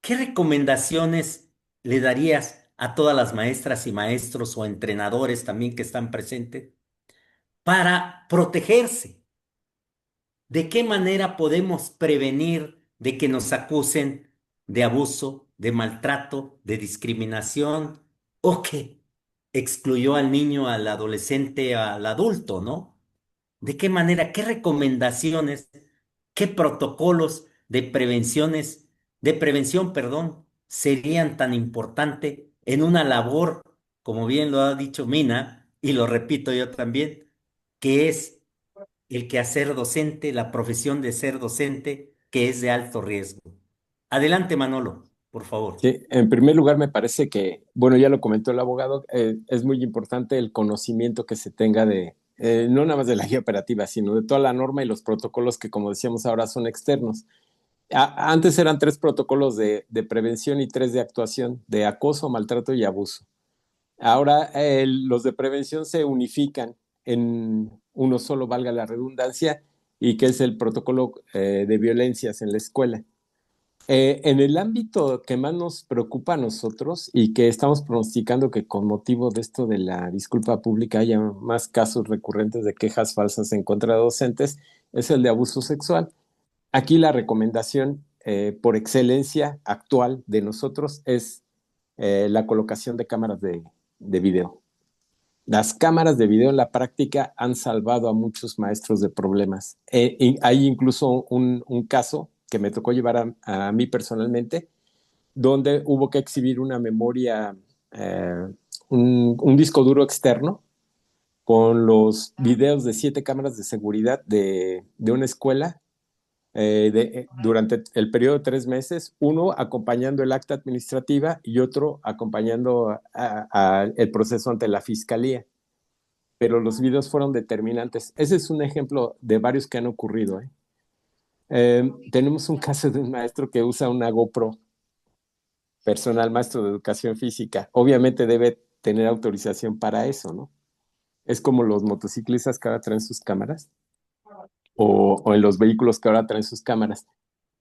S3: ¿qué recomendaciones le darías a todas las maestras y maestros o entrenadores también que están presentes para protegerse? ¿De qué manera podemos prevenir de que nos acusen de abuso, de maltrato, de discriminación o que excluyó al niño, al adolescente, al adulto, ¿no? ¿De qué manera, qué recomendaciones, qué protocolos de prevención, perdón, serían tan importantes en una labor, como bien lo ha dicho Mina, y lo repito yo también, que es el quehacer docente, la profesión de ser docente, que es de alto riesgo? Adelante, Manolo, por favor.
S4: Sí, en primer lugar, me parece que, bueno, ya lo comentó el abogado, es muy importante el conocimiento que se tenga de, no nada más de la guía operativa, sino de toda la norma y los protocolos que, como decíamos ahora, son externos. Antes eran 3 protocolos de prevención y 3 de actuación, de acoso, maltrato y abuso. Ahora los de prevención se unifican en uno solo, valga la redundancia, y que es el protocolo de violencias en la escuela. En el ámbito que más nos preocupa a nosotros y que estamos pronosticando que con motivo de esto de la disculpa pública haya más casos recurrentes de quejas falsas en contra de docentes, es el de abuso sexual. Aquí la recomendación por excelencia actual de nosotros es la colocación de cámaras de video. Las cámaras de video en la práctica han salvado a muchos maestros de problemas. Hay incluso un caso que me tocó llevar a mí personalmente, donde hubo que exhibir una memoria, un disco duro externo con los videos de 7 cámaras de seguridad de una escuela durante el periodo de 3 meses, uno acompañando el acta administrativa y otro acompañando el proceso ante la fiscalía. Pero los videos fueron determinantes. Ese es un ejemplo de varios que han ocurrido. Tenemos un caso de un maestro que usa una GoPro personal, maestro de educación física. Obviamente debe tener autorización para eso, ¿no? Es como los motociclistas que ahora traen sus cámaras o en los vehículos que ahora traen sus cámaras.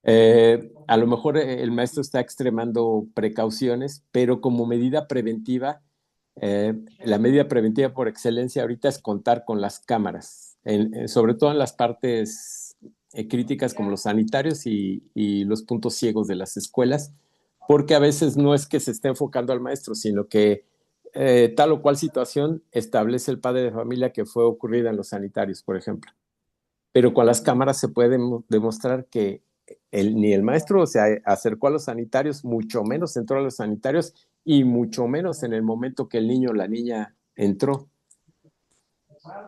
S4: A lo mejor el maestro está extremando precauciones, pero como medida preventiva, la medida preventiva por excelencia ahorita es contar con las cámaras, sobre todo en las partes críticas como los sanitarios y los puntos ciegos de las escuelas, porque a veces no es que se esté enfocando al maestro, sino que tal o cual situación establece el padre de familia que fue ocurrida en los sanitarios, por ejemplo. Pero con las cámaras se puede demostrar que ni el maestro se acercó a los sanitarios, mucho menos entró a los sanitarios y mucho menos en el momento que el niño o la niña entró.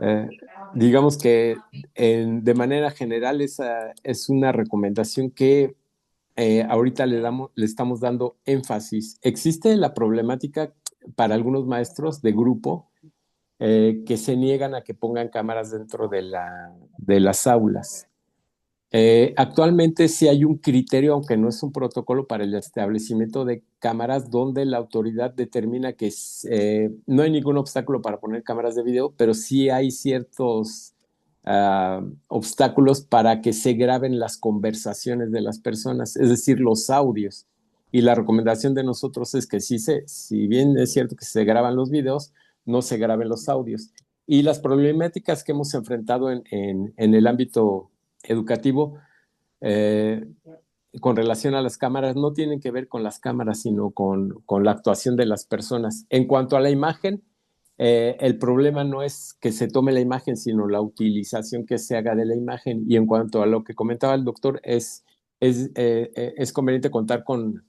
S4: Eh, digamos que de manera general esa es una recomendación que ahorita le estamos dando énfasis. Existe la problemática para algunos maestros de grupo que se niegan a que pongan cámaras dentro de las aulas. Actualmente sí hay un criterio, aunque no es un protocolo para el establecimiento de cámaras, donde la autoridad determina que no hay ningún obstáculo para poner cámaras de video, pero sí hay ciertos obstáculos para que se graben las conversaciones de las personas, es decir, los audios. Y la recomendación de nosotros es que si bien es cierto que se graban los videos, no se graben los audios. Y las problemáticas que hemos enfrentado en el ámbito educativo eh, con relación a las cámaras no tienen que ver con las cámaras, sino con la actuación de las personas. En cuanto a la imagen, el problema no es que se tome la imagen, sino la utilización que se haga de la imagen. Y en cuanto a lo que comentaba el doctor, es conveniente contar con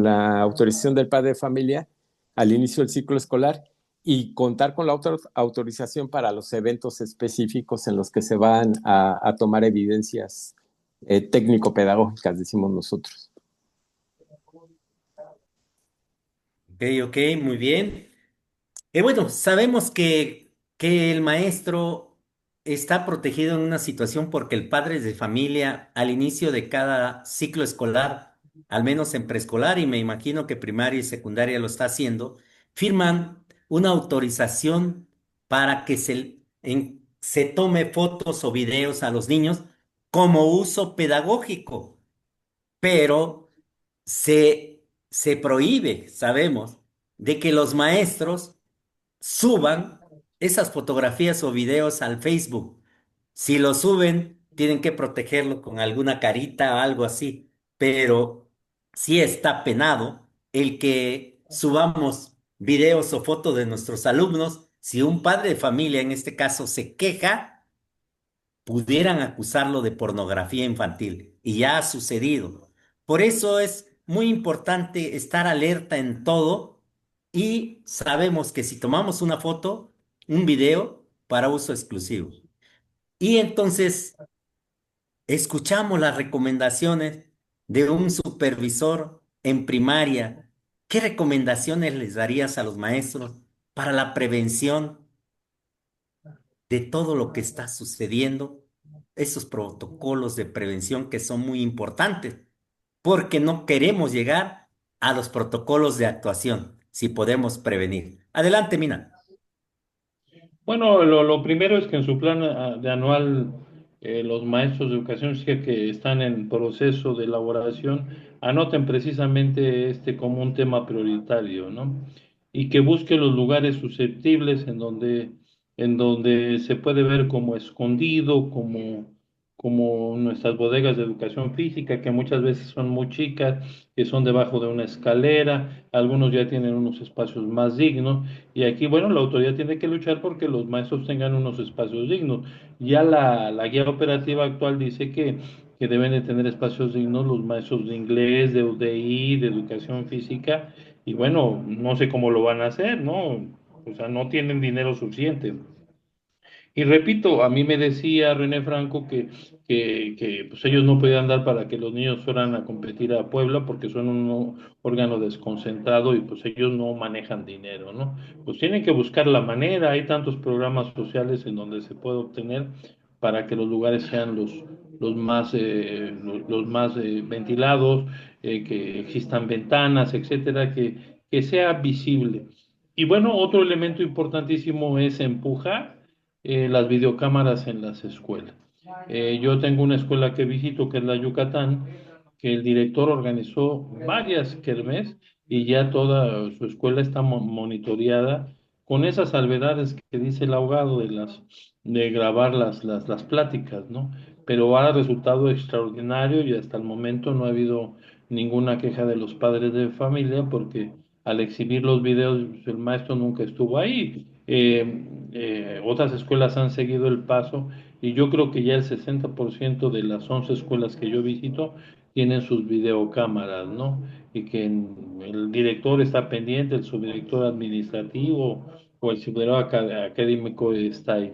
S4: la autorización del padre de familia al inicio del ciclo escolar y contar con la autorización para los eventos específicos en los que se van a tomar evidencias técnico-pedagógicas, decimos nosotros.
S3: Ok, ok, muy bien. Bueno, sabemos que el maestro está protegido en una situación porque el padre de familia al inicio de cada ciclo escolar, al menos en preescolar y me imagino que primaria y secundaria lo está haciendo, firman una autorización para que se tome fotos o videos a los niños como uso pedagógico, pero se prohíbe, sabemos, de que los maestros suban esas fotografías o videos al Facebook. Si lo suben, tienen que protegerlo con alguna carita o algo así, pero sí está penado el que subamos videos o fotos de nuestros alumnos. Si un padre de familia, en este caso, se queja, pudieran acusarlo de pornografía infantil y ya ha sucedido. Por eso es muy importante estar alerta en todo y sabemos que si tomamos una foto, un video para uso exclusivo y entonces escuchamos las recomendaciones de un supervisor en primaria, ¿qué recomendaciones les darías a los maestros para la prevención de todo lo que está sucediendo, esos protocolos de prevención que son muy importantes, porque no queremos llegar a los protocolos de actuación si podemos prevenir? Adelante, Mina.
S2: Bueno, lo primero es que en su plan de anual, los maestros de educación física que están en proceso de elaboración anoten precisamente este como un tema prioritario, ¿no? Y que busquen los lugares susceptibles en donde se puede ver como escondido, como nuestras bodegas de educación física, que muchas veces son muy chicas, que son debajo de una escalera, algunos ya tienen unos espacios más dignos. Y aquí, bueno, la autoridad tiene que luchar porque los maestros tengan unos espacios dignos. Ya la guía operativa actual dice que deben de tener espacios dignos los maestros de inglés, de UDI, de educación física, y bueno, no sé cómo lo van a hacer, ¿no? O sea, no tienen dinero suficiente. Y repito, a mí me decía René Franco que pues ellos no podían dar para que los niños fueran a competir a Puebla porque son un órgano desconcentrado y pues ellos no manejan dinero, ¿no? Pues tienen que buscar la manera, hay tantos programas sociales en donde se puede obtener para que los lugares sean los más ventilados, que existan ventanas, etcétera, que sea visible. Y bueno, otro elemento importantísimo es empujar las videocámaras en las escuelas. Yo tengo una escuela que visito, que es la Yucatán, que el director organizó varias kermés y ya toda su escuela está monitoreada con esas salvedades que dice el abogado de grabar las pláticas, ¿no? Pero ha resultado extraordinario y hasta el momento no ha habido ninguna queja de los padres de familia porque al exhibir los videos el maestro nunca estuvo ahí. Otras escuelas han seguido el paso y yo creo que ya el 60% de las 11 escuelas que yo visito tienen sus videocámaras, ¿no? Y que el director está pendiente, el subdirector administrativo o el superior académico está ahí.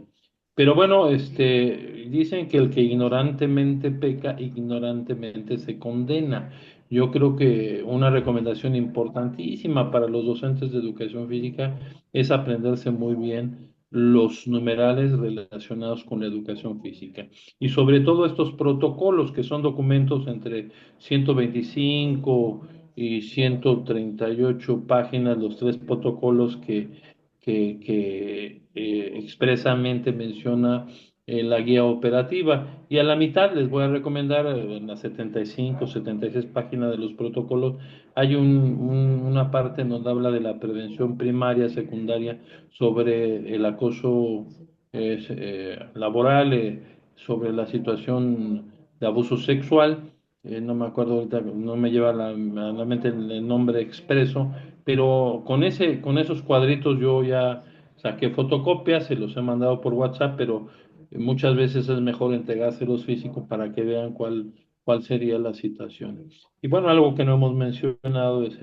S2: Pero bueno, dicen que el que ignorantemente peca, ignorantemente se condena. Yo creo que una recomendación importantísima para los docentes de educación física es aprenderse muy bien los numerales relacionados con la educación física. Y sobre todo estos protocolos, que son documentos entre 125 y 138 páginas, los tres protocolos que expresamente menciona la guía operativa. Y a la mitad les voy a recomendar, en las 75, 76 páginas de los protocolos, hay una parte en donde habla de la prevención primaria, secundaria, sobre el acoso laboral, sobre la situación de abuso sexual. No me acuerdo ahorita, no me lleva a la mente el nombre expreso, pero con esos cuadritos yo ya saqué fotocopias, se los he mandado por WhatsApp, pero muchas veces es mejor entregárselos físicos para que vean cuál sería la situación. Y bueno, algo que no hemos mencionado es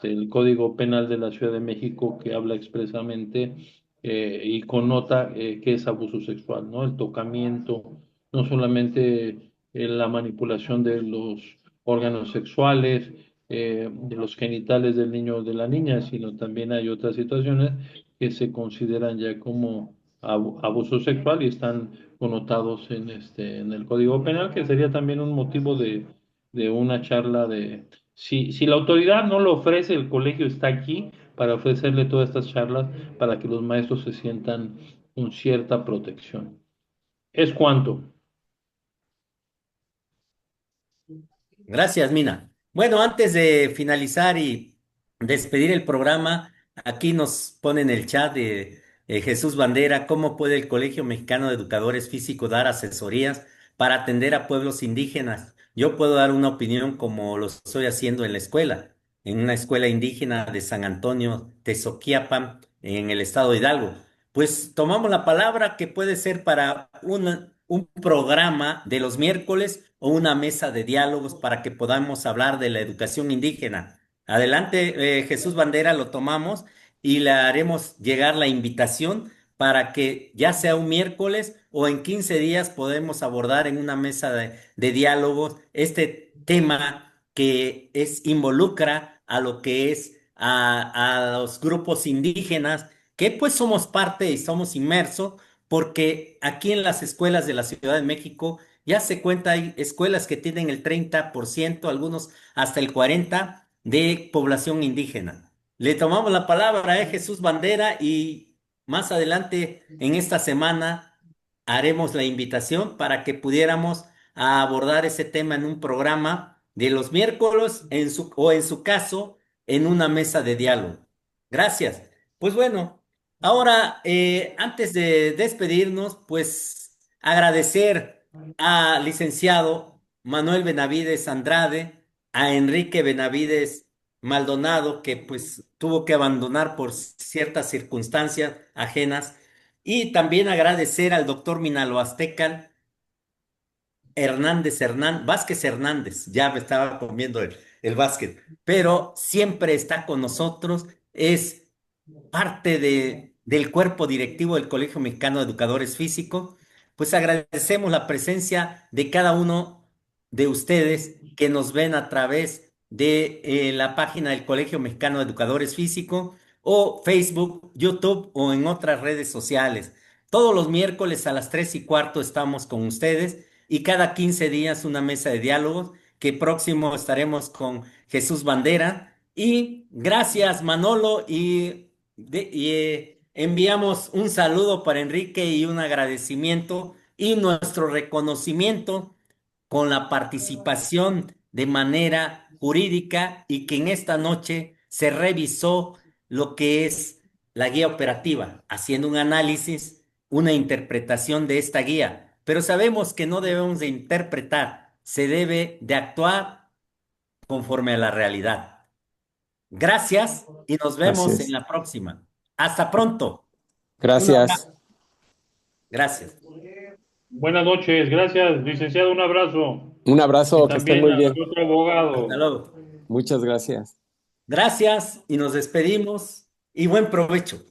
S2: el Código Penal de la Ciudad de México, que habla expresamente y connota qué es abuso sexual, ¿no? El tocamiento, no solamente la manipulación de los órganos sexuales, de los genitales del niño o de la niña, sino también hay otras situaciones que se consideran ya como abuso sexual y están connotados en el Código Penal, que sería también un motivo de una charla de... Si la autoridad no lo ofrece, el colegio está aquí para ofrecerle todas estas charlas para que los maestros se sientan con cierta protección. ¿Es cuanto?
S3: Gracias, Mina. Bueno, antes de finalizar y despedir el programa, aquí nos pone en el chat de Jesús Bandera, ¿cómo puede el Colegio Mexicano de Educadores Físicos dar asesorías para atender a pueblos indígenas? Yo puedo dar una opinión como lo estoy haciendo en una escuela indígena de San Antonio, Tezoquiapan, en el estado de Hidalgo. Pues tomamos la palabra que puede ser para un programa de los miércoles o una mesa de diálogos para que podamos hablar de la educación indígena. Adelante, Jesús Bandera, lo tomamos y le haremos llegar la invitación para que ya sea un miércoles o en 15 días podemos abordar en una mesa de diálogos este tema que involucra a lo que es a los grupos indígenas, que pues somos parte y somos inmersos, porque aquí en las escuelas de la Ciudad de México ya se cuenta, hay escuelas que tienen el 30%, algunos hasta el 40% de población indígena. Le tomamos la palabra a Jesús Bandera y más adelante en esta semana haremos la invitación para que pudiéramos abordar ese tema en un programa de los miércoles o en su caso en una mesa de diálogo. Gracias. Pues bueno, ahora antes de despedirnos, pues agradecer a licenciado Manuel Benavides Andrade, a Enrique Benavides Maldonado, que pues tuvo que abandonar por ciertas circunstancias ajenas, y también agradecer al doctor Minalo Aztecal Vázquez Hernández, ya me estaba comiendo el Vázquez, pero siempre está con nosotros, es parte del cuerpo directivo del Colegio Mexicano de Educadores Físicos. Pues agradecemos la presencia de cada uno de ustedes que nos ven a través de la página del Colegio Mexicano de Educadores Físicos o Facebook, YouTube o en otras redes sociales. Todos los miércoles a las 3:15 estamos con ustedes y cada 15 días una mesa de diálogos que próximo estaremos con Jesús Bandera. Y gracias Manolo y enviamos un saludo para Enrique y un agradecimiento y nuestro reconocimiento con la participación de manera jurídica y que en esta noche se revisó lo que es la guía operativa, haciendo un análisis, una interpretación de esta guía. Pero sabemos que no debemos de interpretar, se debe de actuar conforme a la realidad. Gracias y nos vemos en
S4: Gracias.
S3: la próxima. Hasta pronto. Un
S4: Gracias.
S3: abrazo. Gracias.
S2: Buenas noches, gracias, licenciado, un abrazo.
S4: Un
S2: Y
S4: abrazo, que estén
S2: también
S4: muy
S2: a
S4: bien.
S2: otro abogado.
S3: Hasta luego.
S4: Muchas gracias.
S3: Gracias y nos despedimos y buen provecho.